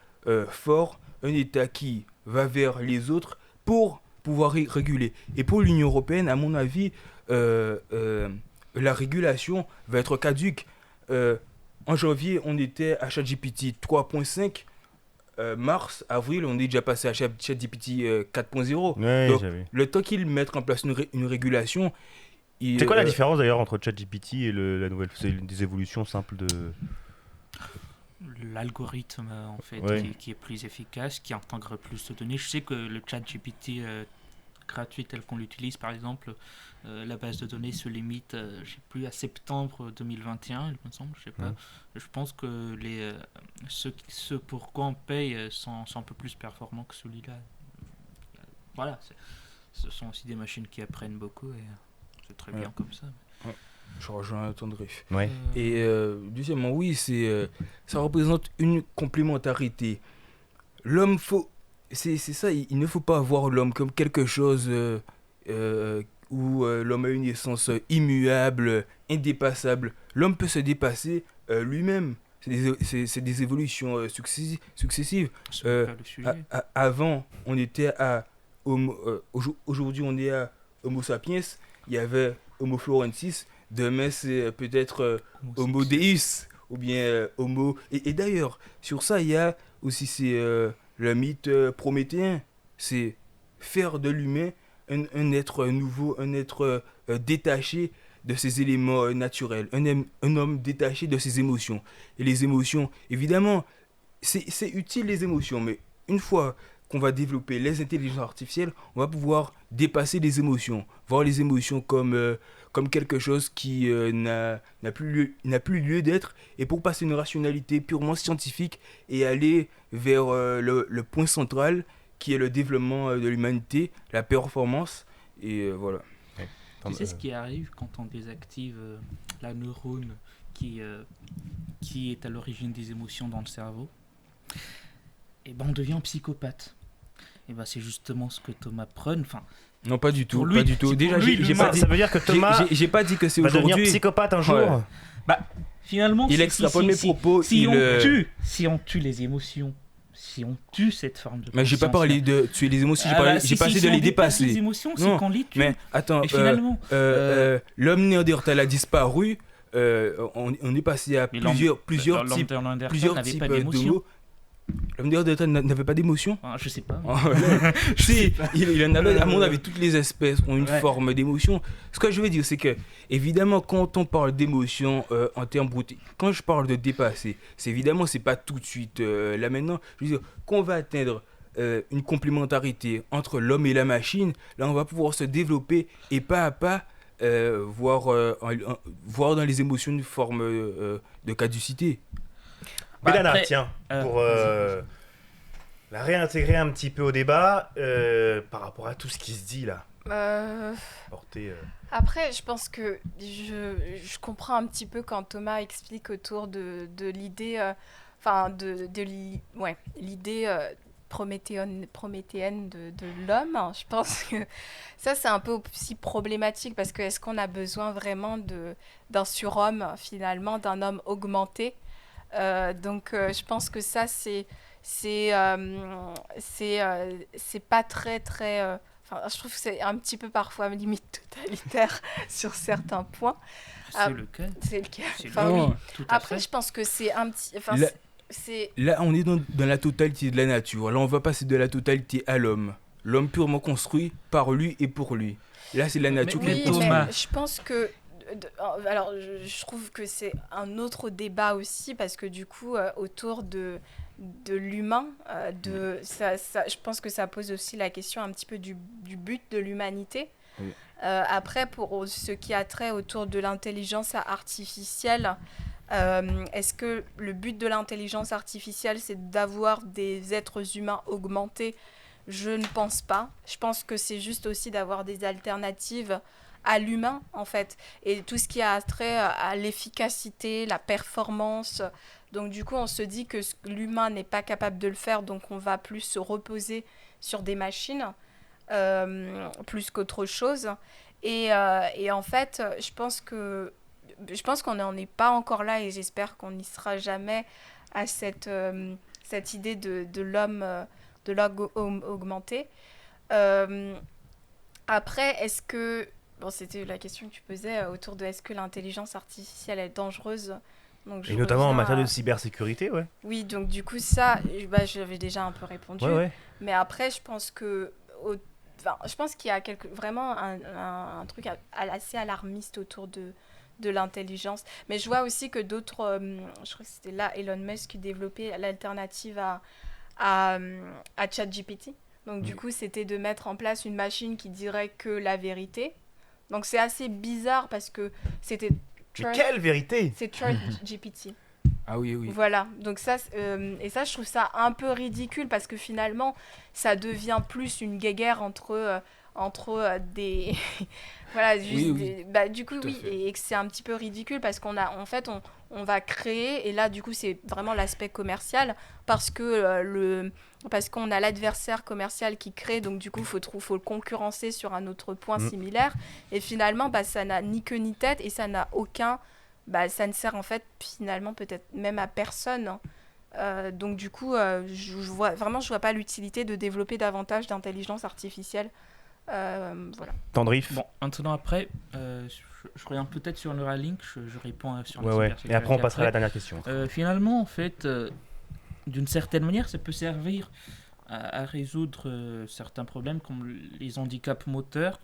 fort, un État qui va vers les autres pour pouvoir réguler. Et pour l'Union européenne, à mon avis, la régulation va être caduque. En janvier, on était à ChatGPT 3.5. Mars, avril, on est déjà passé à ChatGPT 4.0. Ouais, Donc, j'avais. le temps qu'ils mettent en place une régulation, C'est quoi la différence d'ailleurs entre ChatGPT et la nouvelle? C'est des évolutions simples de. L'algorithme en fait Ouais. qui est plus efficace, qui intègre plus de données. Je sais que le chat GPT gratuit tel qu'on l'utilise par exemple, la base de données se limite, je sais plus, à septembre 2021, il me semble, je sais pas. Ouais. Je pense que ceux pour quoi on paye sont un peu plus performants que celui-là. Voilà, ce sont aussi des machines qui apprennent beaucoup et c'est très Ouais. bien comme ça. je rejoins Tandrif. Ouais. Et deuxièmement, oui, ça représente une complémentarité. L'homme, c'est ça, il ne faut pas voir l'homme comme quelque chose où l'homme a une essence immuable, indépassable. L'homme peut se dépasser lui-même. C'est des évolutions successives. Ce n'est pas le sujet. Avant, on était à aujourd'hui, on est à Homo sapiens. Il y avait Homo florensis. Demain, c'est peut-être Homo Deus ou bien Homo. Et d'ailleurs, sur ça, il y a aussi le mythe prométhéen. C'est faire de l'humain un être nouveau, un être détaché de ses éléments naturels, un homme détaché de ses émotions. Et les émotions, évidemment, c'est utile les émotions, mais une fois qu'on va développer les intelligences artificielles, on va pouvoir dépasser les émotions, voir les émotions comme quelque chose qui n'a plus lieu d'être, et pour passer une rationalité purement scientifique et aller vers le point central qui est le développement de l'humanité, la performance, et voilà. Tu sais ce qui arrive quand on désactive la neurone qui est à l'origine des émotions dans le cerveau? Et ben on devient psychopathe. Et ben c'est justement ce que Thomas prône. Enfin, Non, pas du tout, Pour lui, pas du tout. c'est Déjà, pour lui, j'ai le pas mal. dit, Ça veut dire que Thomas j'ai pas dit que c'est va devenir aujourd'hui. psychopathe un jour. Ouais. finalement, Il extrapole mes propos. si on tue les émotions, si on tue cette forme de Mais j'ai pas conscience-là- parlé de tuer les émotions, Ah bah, j'ai pas essayé si de les on dépasse Les dépasser. émotions, Non, c'est qu'on les tue. Mais attends, Et finalement, l'homme néandertal a disparu. On est passé à mais plusieurs l'homme types, de Néandertal plusieurs n'avait types pas d'émotions. d'homo. L'homme néandertal n'avait pas d'émotion. Ah, je sais pas. Si, il en avait, à mon avis, toutes les espèces ont une Ouais. forme d'émotion. Ce que je veux dire, c'est que, évidemment, quand on parle d'émotion en termes bruts, quand je parle de dépasser, c'est évidemment, c'est pas tout de suite là maintenant. Je veux dire, qu'on va atteindre une complémentarité entre l'homme et la machine, là, on va pouvoir se développer et pas à pas voir dans les émotions une forme de caducité. Mélana, après, tiens, pour vas-y. la réintégrer un petit peu au débat par rapport à tout ce qui se dit là. Porter, Après, je pense que je comprends un petit peu quand Thomas explique autour de l'idée, enfin ouais, l'idée prométhéenne de l'homme. Je pense que ça, c'est un peu aussi problématique parce que est-ce qu'on a besoin vraiment d'un surhomme, finalement, d'un homme augmenté? Donc, je pense que ça, c'est pas très, très... enfin, je trouve que c'est un petit peu parfois limite totalitaire sur certains points. C'est le cas. C'est le cas. C'est Enfin, le oui. Non, cas, tout à Après, fait. je pense que c'est un petit... Enfin, Là- c'est... Là, on est dans la totalité de la nature. Là, on va passer de la totalité à l'homme. L'homme purement construit par lui et pour lui. Là, c'est la nature qui Mais Oui, est construite. Thomas. mais je pense que... alors, je trouve que c'est un autre débat aussi, parce que du coup, autour de l'humain, je pense que ça pose aussi la question un petit peu du but de l'humanité. Oui. Après, pour ce qui a trait autour de l'intelligence artificielle, est-ce que le but de l'intelligence artificielle, c'est d'avoir des êtres humains augmentés? Je ne pense pas. Je pense que c'est juste aussi d'avoir des alternatives à l'humain, en fait. Et tout ce qui a trait à l'efficacité, la performance. Donc, du coup, on se dit que l'humain n'est pas capable de le faire, donc on va plus se reposer sur des machines, plus qu'autre chose. Et en fait, je pense qu'on n'en est pas encore là et j'espère qu'on n'y sera jamais à cette idée de l'homme augmenté. Euh, Après, est-ce que... Bon, c'était la question que tu posais autour de est-ce que l'intelligence artificielle est dangereuse? Donc, je et notamment en reviens matière de à... cybersécurité, ouais. Oui, donc du coup, ça, bah, j'avais déjà un peu répondu. Ouais, ouais. Mais après, je pense que... Enfin, je pense qu'il y a vraiment un truc assez alarmiste autour de l'intelligence. Mais je vois aussi que d'autres... je crois que c'était là Elon Musk qui développait l'alternative à ChatGPT. Donc du coup, c'était de mettre en place une machine qui dirait que la vérité. Donc c'est assez bizarre parce que c'était... Mais quelle vérité! C'est ChatGPT. Ah oui, oui. Voilà, donc ça, et ça, je trouve ça un peu ridicule parce que finalement, ça devient plus une guéguerre entre des... voilà, juste Oui, oui. bah, du coup, Tout à oui, fait. et que c'est un petit peu ridicule parce en fait, on va créer, et là, du coup, c'est vraiment l'aspect commercial parce que parce qu'on a l'adversaire commercial qui crée, donc du coup, faut le concurrencer sur un autre point similaire, et finalement, bah, ça n'a ni queue ni tête, et ça n'a aucun... Bah, ça ne sert en fait finalement peut-être même à personne. Donc du coup, je vois pas l'utilité de développer davantage d'intelligence artificielle. Voilà. Tendrif. Bon, maintenant après, je reviens peut-être sur Neuralink, je réponds sur la Ouais, ouais. cybersécurité Et après, on passera à la après. dernière question. Finalement, en fait, d'une certaine manière, ça peut servir à résoudre certains problèmes comme les handicaps moteurs,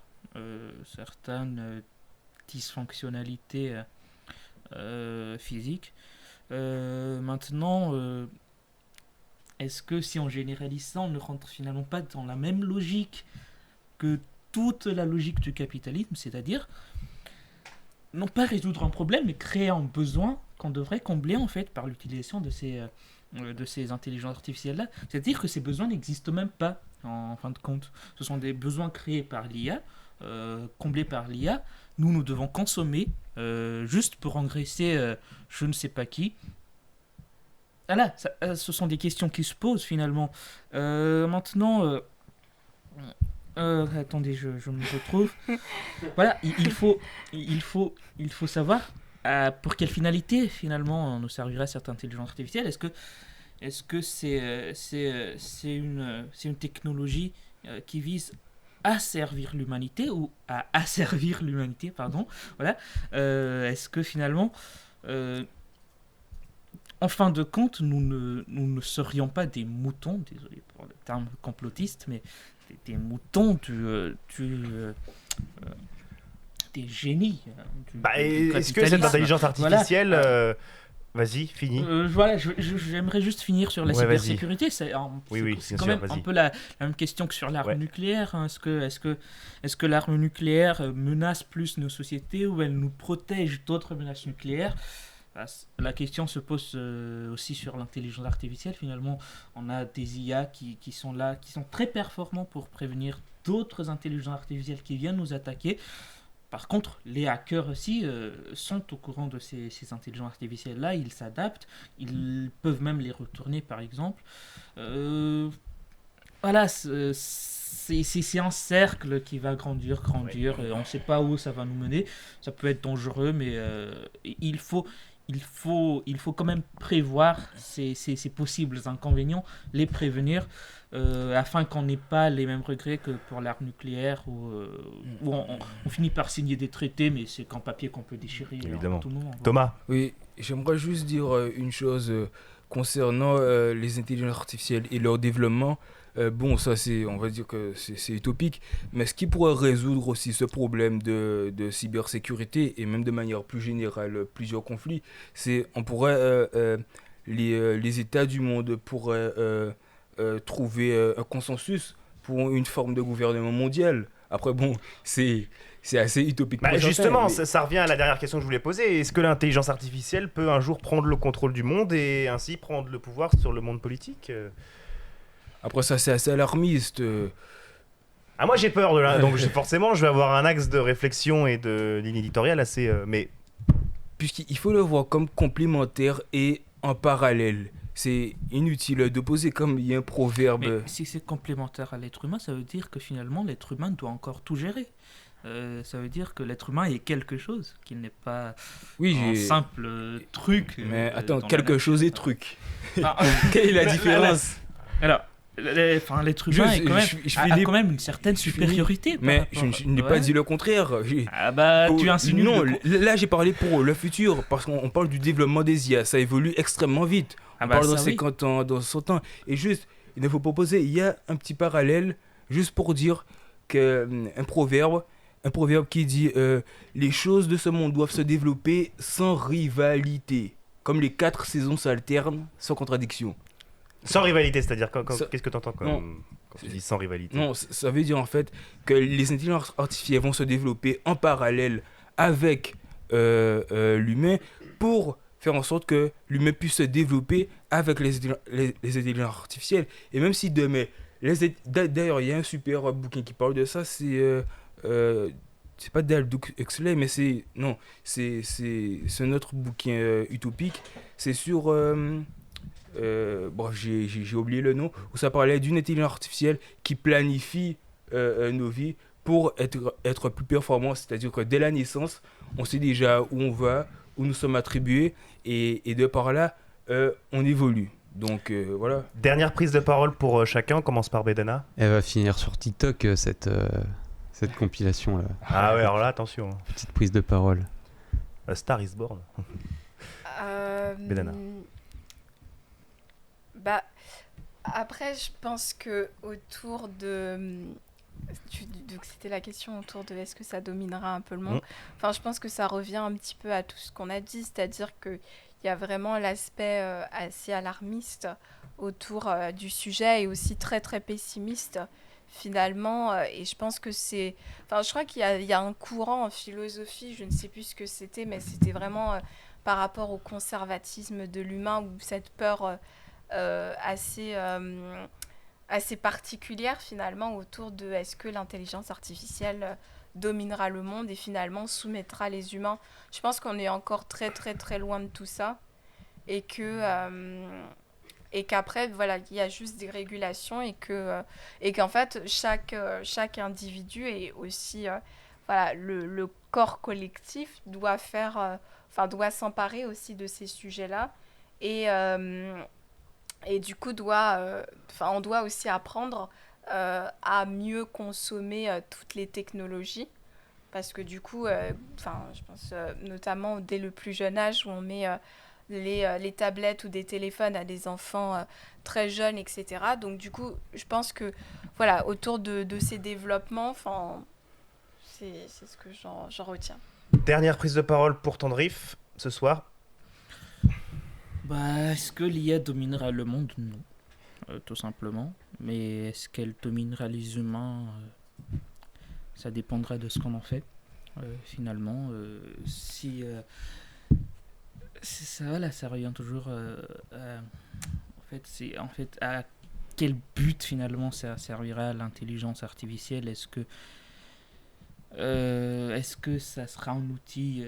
certaines dysfonctionnalités physiques. Maintenant, est-ce que si on généralise ça, on ne rentre finalement pas dans la même logique que toute la logique du capitalisme, c'est-à-dire non pas résoudre un problème, mais créer un besoin qu'on devrait combler en fait par l'utilisation de ces intelligences artificielles-là. C'est-à-dire que ces besoins n'existent même pas en fin de compte. Ce sont des besoins créés par l'IA, comblés par l'IA. Nous devons consommer juste pour engraisser je ne sais pas qui. Voilà, ce sont des questions qui se posent finalement. Maintenant, attendez, je me retrouve. Voilà, il faut savoir pour quelle finalité finalement nous servira cette intelligence artificielle. Est-ce que c'est une technologie qui vise à servir l'humanité ou à asservir l'humanité, pardon. Voilà. Est-ce que finalement, en fin de compte, nous ne serions pas des moutons, désolé pour le terme complotiste, mais des moutons des génies. Est-ce que cette intelligence artificielle... Voilà. Vas-y, finis. Voilà, j'aimerais juste finir sur la cybersécurité. C'est quand même un peu la même question que sur l'arme nucléaire. Hein. Est-ce que l'arme nucléaire menace plus nos sociétés ou elle nous protège d'autres menaces nucléaires? La question se pose aussi sur l'intelligence artificielle. Finalement, on a des IA qui sont là, qui sont très performants pour prévenir d'autres intelligences artificielles qui viennent nous attaquer. Par contre, les hackers aussi sont au courant de ces intelligences artificielles-là, ils s'adaptent, ils peuvent même les retourner par exemple. Voilà, c'est un cercle qui va grandir, et on ne sait pas où ça va nous mener. Ça peut être dangereux, mais il faut quand même prévoir ces possibles inconvénients, les prévenir, afin qu'on n'ait pas les mêmes regrets que pour l'arme nucléaire, où on finit par signer des traités, mais c'est qu'un papier qu'on peut déchirer Évidemment. à tout moment. Thomas. Oui, j'aimerais juste dire une chose concernant les intelligences artificielles et leur développement. Bon, ça, on va dire que c'est utopique, mais ce qui pourrait résoudre aussi ce problème de cybersécurité et même de manière plus générale plusieurs conflits, on pourrait, les États du monde pourraient trouver un consensus pour une forme de gouvernement mondial. Après, bon, c'est assez utopique. Bah, pour certains, justement, mais- ça revient à la dernière question que je voulais poser. Est-ce que l'intelligence artificielle peut un jour prendre le contrôle du monde et ainsi prendre le pouvoir sur le monde politique Après ça, c'est assez alarmiste. Ah, moi j'ai peur de là, donc forcément je vais avoir un axe de réflexion et de ligne éditoriale assez. Mais Puisqu'il faut le voir comme complémentaire et en parallèle. C'est inutile d'opposer comme il y a un proverbe. Mais si c'est complémentaire à l'être humain, ça veut dire que finalement l'être humain doit encore tout gérer. Ça veut dire que l'être humain est quelque chose, qu'il n'est pas Oui, un simple truc. mais attends, dans la quelque nature. chose est truc. Ah, Quelle est la Mais- différence? alors, l'être humain Juste, est quand même, je a finis- quand même une certaine je finis. supériorité. par Mais rapport- je n'ai Ouais. pas dit le contraire. Ah bah, tu insinues. Non, le- là j'ai parlé pour le futur, parce qu'on parle du développement des IA. Ça évolue extrêmement vite. Ah On bah, parle dans ça, oui. 50 ans, dans 100 ans. Et juste, il ne faut pas poser, il y a un petit parallèle, juste pour dire qu'un proverbe qui dit les choses de ce monde doivent se développer sans rivalité. Comme les 4 saisons s'alternent, sans contradiction. sans rivalité, c'est-à-dire Ça- qu'est-ce que tu entends Non. quand tu dis sans rivalité Non, ça veut dire en fait que les intelligences artificielles vont se développer en parallèle avec l'humain pour faire en sorte que l'humain puisse se développer avec les intelligences artificielles. Et même si demain, d'ailleurs, il y a un super bouquin qui parle de ça, c'est pas d'Aldous Huxley, mais c'est un autre bouquin utopique. C'est sur bon, j'ai oublié le nom, où ça parlait d'une intelligence artificielle qui planifie nos vies pour être plus performant, c'est-à-dire que dès la naissance, on sait déjà où on va, où nous sommes attribués, et de par là, on évolue. Donc voilà. Dernière prise de parole pour chacun, on commence par Bedana. Elle va finir sur TikTok, cette compilation là. Ah ouais, alors là, attention. Petite prise de parole. A Star is Born. Bedana. Bah, après, je pense que autour de... Donc c'était la question autour de est-ce que ça dominera un peu le monde. Enfin, je pense que ça revient un petit peu à tout ce qu'on a dit, c'est-à-dire qu'il y a vraiment l'aspect assez alarmiste autour du sujet et aussi très très pessimiste finalement. Et je pense que c'est... Enfin, je crois qu'il y a un courant en philosophie, je ne sais plus ce que c'était, mais c'était vraiment par rapport au conservatisme de l'humain ou cette peur assez particulière finalement autour de est-ce que l'intelligence artificielle dominera le monde et finalement soumettra les humains. Je pense qu'on est encore très très très loin de tout ça et qu'après voilà, il y a juste des régulations et qu'en fait chaque individu et aussi voilà, le corps collectif doit doit s'emparer aussi de ces sujets-là et du coup, on doit aussi apprendre à mieux consommer toutes les technologies. Parce que du coup, je pense notamment dès le plus jeune âge où on met les tablettes ou des téléphones à des enfants très jeunes, etc. Donc du coup, je pense que voilà, autour de ces développements, c'est ce que j'en retiens. Dernière prise de parole pour Tendrif ce soir. Bah, est-ce que l'IA dominera le monde? Non, tout simplement. Mais est-ce qu'elle dominera les humains? Ça dépendra de ce qu'on en fait. Finalement, ça, voilà, ça revient toujours en fait, à quel but finalement ça servira l'intelligence artificielle. Est-ce que ça sera un outil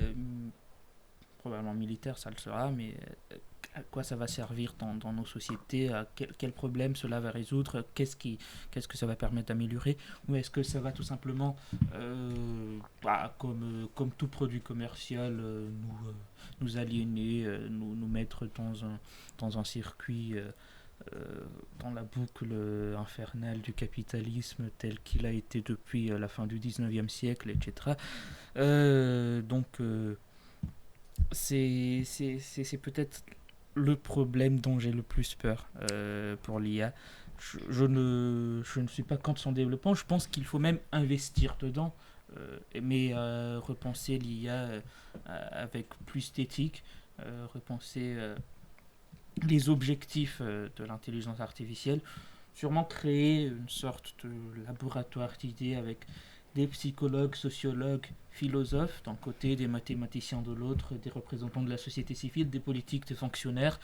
probablement militaire, ça le sera, mais à quoi ça va servir dans nos sociétés, à quel problème cela va résoudre, qu'est-ce que ça va permettre d'améliorer, ou est-ce que ça va tout simplement, comme tout produit commercial, nous aliéner, nous mettre dans un circuit, dans la boucle infernale du capitalisme tel qu'il a été depuis la fin du 19e siècle, etc. C'est peut-être le problème dont j'ai le plus peur pour l'IA. Je ne suis pas contre son développement, je pense qu'il faut même investir dedans, mais repenser l'IA avec plus d'éthique, repenser les objectifs de l'intelligence artificielle, sûrement créer une sorte de laboratoire d'idées avec des psychologues, sociologues, philosophes d'un côté, des mathématiciens de l'autre, des représentants de la société civile, des politiques, des fonctionnaires,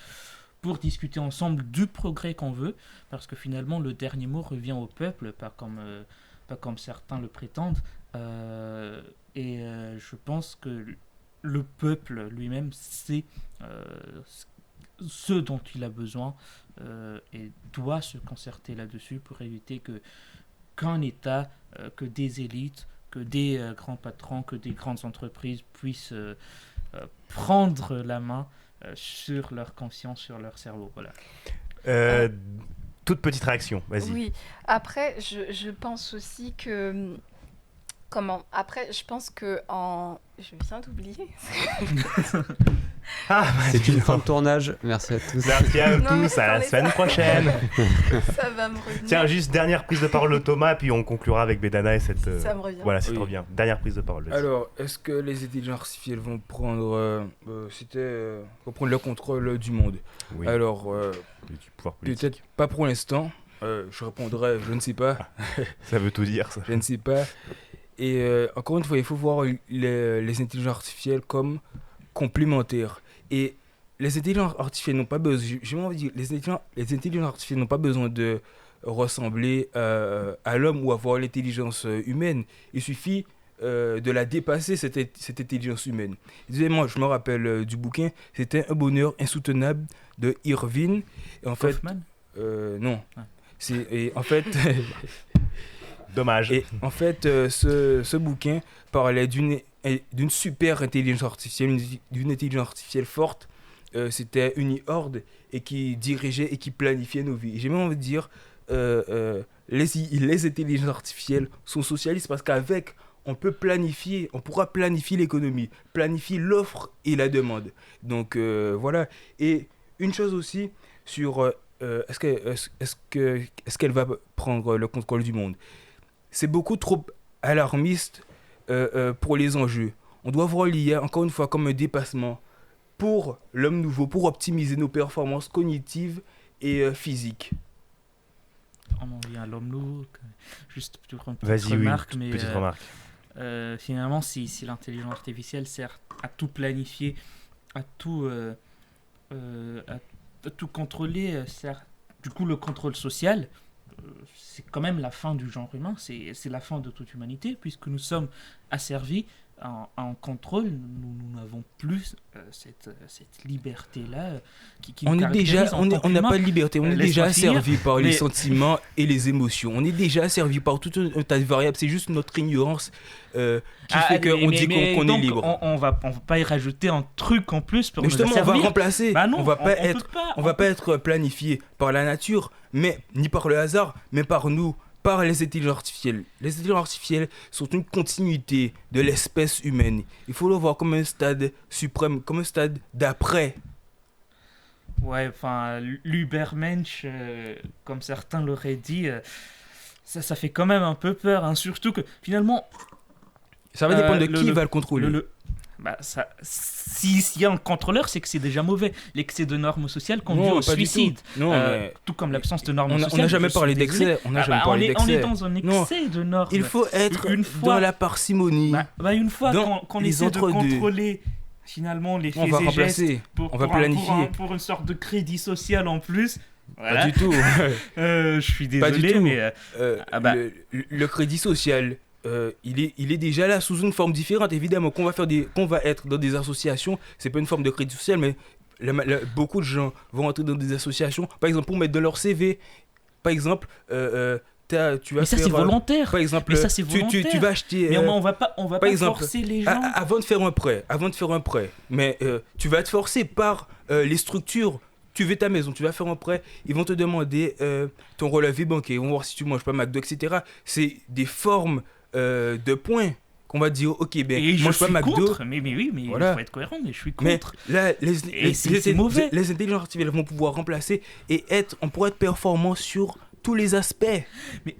pour discuter ensemble du progrès qu'on veut, parce que finalement le dernier mot revient au peuple, pas comme certains le prétendent, je pense que le peuple lui-même sait ce dont il a besoin et doit se concerter là-dessus pour éviter qu'un État, que des élites, que des grands patrons, que des grandes entreprises puissent prendre la main sur leur conscience, sur leur cerveau. Voilà. Toute petite réaction, vas-y. Oui, après, je pense aussi que... Après, je pense que Je viens d'oublier. C'est une fin de tournage. Merci à tous. Merci à tous, à la semaine prochaine. Ça va me revenir. Tiens, juste dernière prise de parole de Thomas, puis on conclura avec Bedana et cette... Ça me revient. Voilà, c'est trop bien. Dernière prise de parole. Alors, est-ce que les intelligences artificielles vont prendre le contrôle du monde? Oui. Alors, Du pouvoir politique. peut-être pas pour l'instant. Je répondrai, je ne sais pas. Ça veut tout dire, ça. Je ne sais pas. Et encore une fois, il faut voir les intelligences artificielles comme complémentaires. Et les intelligences artificielles n'ont pas besoin, j'ai envie de dire, les intelligences artificielles n'ont pas besoin de ressembler à l'homme ou avoir l'intelligence humaine. Il suffit de la dépasser, cette intelligence humaine. Moi, je me rappelle du bouquin, c'était Un bonheur insoutenable de Irving. Et en fait, Kaufman ? Non. Ah. En fait... Dommage. Et en fait, ce bouquin parlait d'une super intelligence artificielle, d'une intelligence artificielle forte. C'était une horde et qui dirigeait et qui planifiait nos vies. J'ai même envie de dire, les intelligences artificielles sont socialistes parce qu'avec, on pourra planifier l'économie, planifier l'offre et la demande. Donc voilà. Et une chose aussi sur est-ce qu'elle va prendre le contrôle du monde? C'est beaucoup trop alarmiste pour les enjeux. On doit voir l'IA, encore une fois, comme un dépassement pour l'homme nouveau, pour optimiser nos performances cognitives et physiques. On en vient à l'homme nouveau. Juste pour une petite Vas-y, remarque. oui, Mais, petite remarque. finalement, si l'intelligence artificielle sert à tout planifier, à tout contrôler, sert du coup le contrôle social, c'est quand même la fin du genre humain, c'est la fin de toute humanité, puisque nous sommes asservis en contrôle, nous n'avons plus cette liberté-là qui on nous est déjà, caractérise en tant on n'a qu'humain. pas de liberté, on est déjà Laisse-moi finir, asservi par les mais- sentiments et les émotions. On est déjà asservi par tout un tas de variables. C'est juste notre ignorance qui fait qu'on dit qu'on est donc, libre. On va pas y rajouter un truc en plus pour Mais nous justement, on va asservir. remplacer. Bah non, on va pas peut être, pas, on va pas être planifié par la nature, mais ni par le hasard, mais par nous, par les intelligences artificielles. Les intelligences artificielles sont une continuité de l'espèce humaine. Il faut le voir comme un stade suprême, comme un stade d'après. Ouais, enfin, l'Ubermensch, comme certains l'auraient dit, ça fait quand même un peu peur, hein, surtout que finalement, Ça va dépendre de le- qui le- va le contrôler. s'il y a un contrôleur, c'est que c'est déjà mauvais. L'excès de normes sociales conduit Non, au pas du suicide. tout. Non, mais Tout comme l'absence de normes on sociales. n'a jamais je suis parlé désolé. d'excès. On n'a Ah jamais bah, parlé on est d'excès. dans un Non. excès de normes. Il faut être Une fois- dans la parcimonie. Une fois dans qu'on les essaie de entre-deux. contrôler finalement les On faits va et gestes remplacer, on va planifier. pour une sorte de crédit social en plus. Pas Voilà. du tout. Je suis Pas du désolé, tout. mais Le crédit social, il est déjà là sous une forme différente. Évidemment, qu'on va être dans des associations, c'est pas une forme de crédit social, mais beaucoup de gens vont entrer dans des associations, par exemple, pour mettre dans leur CV. Par exemple, tu vas mais ça faire, c'est volontaire. par exemple, Mais ça, c'est tu volontaire. vas acheter. Mais on va pas par pas exemple, forcer les gens. Avant de faire un prêt, mais tu vas être forcé par les structures. Tu veux ta maison, tu vas faire un prêt, ils vont te demander ton relevé bancaire, ils vont voir si tu manges pas McDo, etc. C'est des formes de points qu'on va dire, ok, ben, Et je mange pas suis McDo. contre, mais oui, mais Voilà. il faut être cohérent, mais je suis Mais contre. là, c'est mauvais. les intelligences artificielles vont pouvoir remplacer et on pourra être performant sur tous les aspects. Mais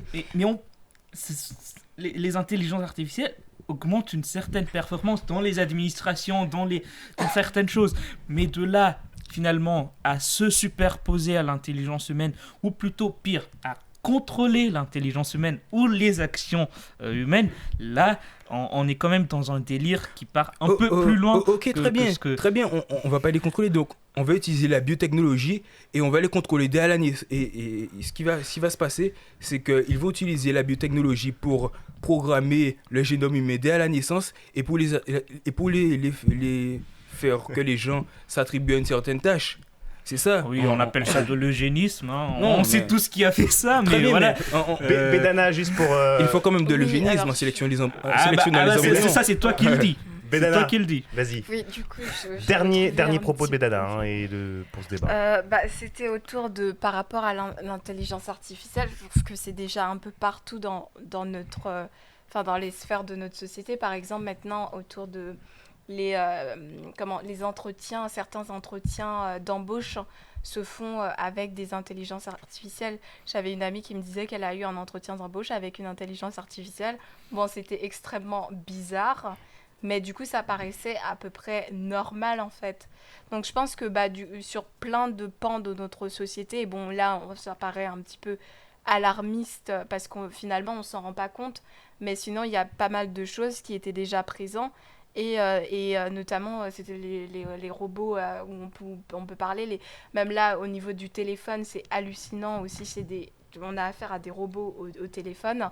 les intelligences artificielles augmentent une certaine performance dans les administrations, dans certaines choses. Mais de là, finalement, à se superposer à l'intelligence humaine, ou plutôt pire, à contrôler l'intelligence humaine ou les actions humaines, là, on est quand même dans un délire qui part un peu plus loin. Ok, très bien. On va pas les contrôler, donc on va utiliser la biotechnologie et on va les contrôler dès à la naissance. Et ce qui va se passer, c'est qu'ils vont utiliser la biotechnologie pour programmer le génome humain dès à la naissance et pour les faire que les gens s'attribuent à une certaine tâche. C'est ça. Oui, on appelle ça de l'eugénisme. Hein. Non, on sait tous qui a fait ça, Très mais bien, voilà. mais Bédana, juste pour. il faut quand même de Oui, l'eugénisme alors- en sélectionnant les C'est embryons. ça, c'est toi qui le dis. C'est Bédana, toi qui le dis. vas-y. Oui, du coup, je Dernier vais trouver un propos de petit Bédana peu. hein, pour ce débat. C'était autour de par rapport à l'intelligence artificielle. Je trouve que c'est déjà un peu partout dans notre, dans les sphères de notre société. Par exemple, maintenant autour de les entretiens, certains entretiens d'embauche se font avec des intelligences artificielles. J'avais une amie qui me disait qu'elle a eu un entretien d'embauche avec une intelligence artificielle. Bon, c'était extrêmement bizarre, mais du coup, ça paraissait à peu près normal, en fait. Donc, je pense que sur plein de pans de notre société, bon, là, ça paraît un petit peu alarmiste parce qu'on finalement, on s'en rend pas compte, mais sinon, il y a pas mal de choses qui étaient déjà présentes. Et notamment, c'était les robots où on peut parler. Même là, au niveau du téléphone, c'est hallucinant aussi. On a affaire à des robots au téléphone.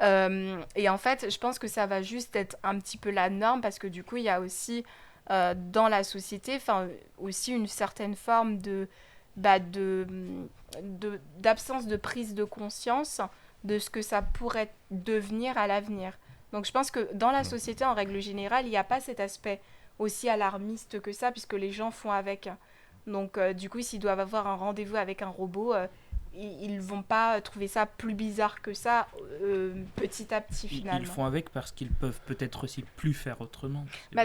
Et en fait, je pense que ça va juste être un petit peu la norme parce que du coup, il y a aussi dans la société, aussi une certaine forme d'absence de prise de conscience de ce que ça pourrait devenir à l'avenir. Donc je pense que dans la société, en règle générale, il n'y a pas cet aspect aussi alarmiste que ça, puisque les gens font avec. Donc du coup, s'ils doivent avoir un rendez-vous avec un robot, ils ne vont pas trouver ça plus bizarre que ça petit à petit, finalement. Ils font avec parce qu'ils peuvent peut-être aussi plus faire autrement. Oui,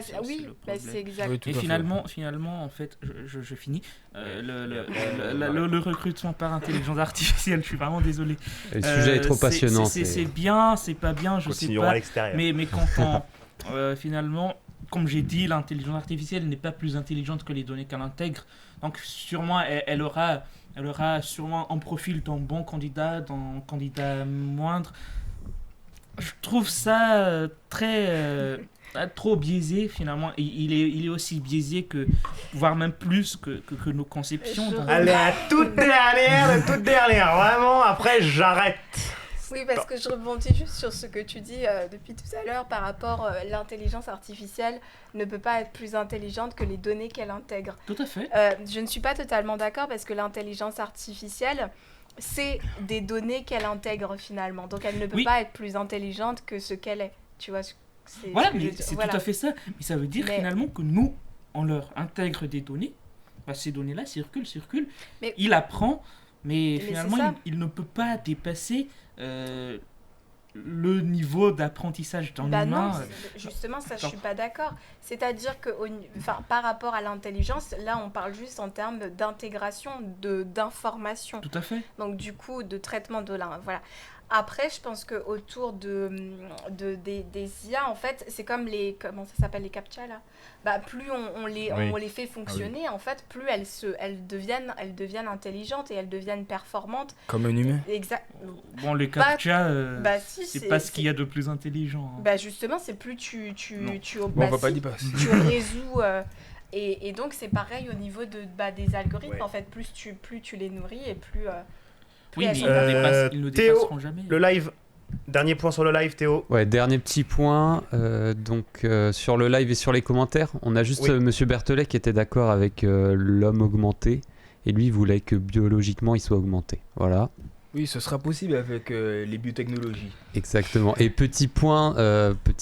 c'est exact. Oui, tout Et à fait. finalement, en fait, je finis. Le recrutement par intelligence artificielle, je suis vraiment désolé. Le sujet est trop passionnant. C'est bien, c'est pas bien, je sais Continuons à pas. l'extérieur. Mais quand finalement, comme j'ai dit, l'intelligence artificielle n'est pas plus intelligente que les données qu'elle intègre. Donc sûrement, elle aura sûrement un profil d'un bon candidat, d'un candidat moindre. Je trouve ça trop biaisé finalement. Et il est aussi biaisé que, voire même plus que nos conceptions. Allez, la toute dernière, vraiment, après j'arrête. Oui, parce que je rebondis juste sur ce que tu dis depuis tout à l'heure par rapport à l'intelligence artificielle ne peut pas être plus intelligente que les données qu'elle intègre. Tout à fait. Je ne suis pas totalement d'accord parce que l'intelligence artificielle, c'est des données qu'elle intègre finalement. Donc elle ne peut pas être plus intelligente que ce qu'elle est. Tu vois, voilà, mais c'est tout à fait ça. Mais ça veut dire finalement que nous, on leur intègre des données. Ces données-là circulent. Mais il apprend, mais finalement, il ne peut pas dépasser le niveau d'apprentissage d'un humain. Non, justement, ça, je suis pas d'accord. C'est-à-dire que, par rapport à l'intelligence, là, on parle juste en termes d'intégration, d'information. Tout à fait. Donc, du coup, de traitement de voilà. Après, je pense que autour des IA, en fait, c'est comme comment ça s'appelle, les CAPTCHA là. Bah, plus on les fait fonctionner, en fait, plus elles deviennent intelligentes et elles deviennent performantes. Comme un humain. Exact. Bon, les CAPTCHA, Si, c'est pas ce qu'il y a de plus intelligent. Hein. Bah justement, c'est plus tu Bon, on va pas dire pas. tu résous. Et donc c'est pareil au niveau des algorithmes. Ouais. En fait, plus tu les nourris et plus. Oui, mais elles ils ne Théo, dépasseront jamais. Le live. Dernier point sur le live, Théo. Ouais, dernier petit point. Sur le live et sur les commentaires, on a juste Monsieur Berthelet qui était d'accord avec l'homme augmenté. Et lui, il voulait que biologiquement, il soit augmenté. Voilà. Oui, ce sera possible avec les biotechnologies. Exactement. Et petit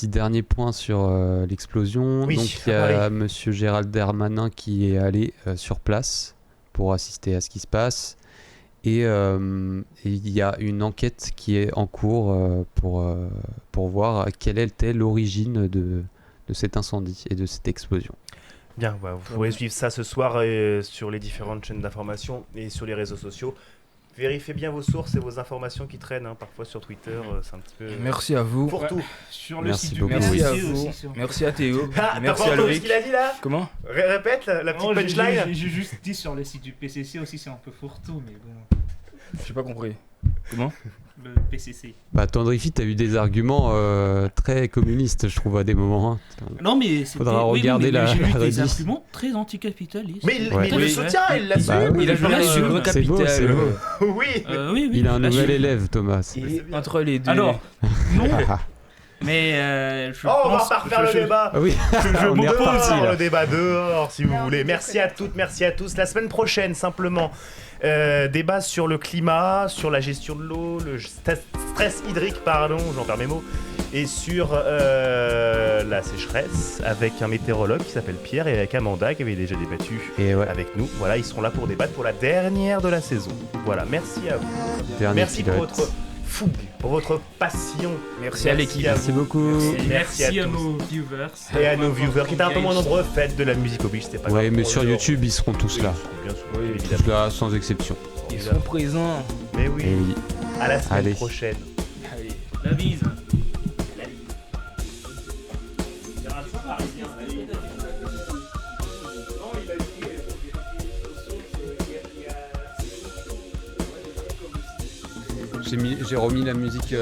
dernier point sur l'explosion. Oui, Donc, il y a Monsieur Gérald Darmanin qui est allé sur place pour assister à ce qui se passe. Et il y a une enquête qui est en cours pour voir quelle était l'origine de cet incendie et de cette explosion. Bien, vous pourrez suivre ça ce soir sur les différentes chaînes d'information et sur les réseaux sociaux. Vérifiez bien vos sources et vos informations qui traînent, parfois sur Twitter, c'est un petit peu... Merci à vous. Pour tout. Sur le Merci site beaucoup. du Merci à PCC vous. aussi, Merci à Théo. Ah, Merci t'as pas à entendu ce Loïc. qu'il a dit là? Comment? Répète la petite Non, punchline. j'ai juste dit sur le site du PCC aussi, c'est un peu fourre-tout, mais bon. J'ai pas compris. Comment? Le PCC. Bah, Tandrifi, t'as eu des arguments très communistes, je trouve, à des moments. Non, mais c'était... Faudra regarder mais j'ai eu la des redis. arguments très anticapitalistes. Mais il Ouais. le soutient, il l'assume. Bah oui, Il a je joué l'assume. le grand C'est beau, capital. c'est beau. Oui. Oui, Il a un je nouvel l'assume. élève, Thomas. Et entre les deux. Alors, non, Ah, mais je On va pense... pas refaire le débat. oui, on est reparti Dehors, là. le débat dehors, si vous Non, voulez. on Merci déconne. à toutes, merci à tous. La semaine prochaine, simplement, débat sur le climat, sur la gestion de l'eau, le stress hydrique, j'en perds mes mots, et sur la sécheresse, avec un météorologue qui s'appelle Pierre et avec Amanda qui avait déjà débattu Et ouais, avec nous. Voilà, ils seront là pour débattre pour la dernière de la saison. Voilà, merci à vous. dernier Merci pour pilote. votre fougue, pour votre passion. Merci à l'équipe. à Merci vous. beaucoup. Merci à à tous. nos viewers. Et à nos viewers qui étaient un peu moins nombreux, faites de la musique oblige, c'était pas grave. Ouais, mais Pour sur le- YouTube, ils seront tous Oui, là. bien sûr, Oui, évidemment. Tous là, sans exception. Ils sont présents. Mais oui, Et oui. à la semaine Allez. prochaine. Allez. La bise. J'ai remis la musique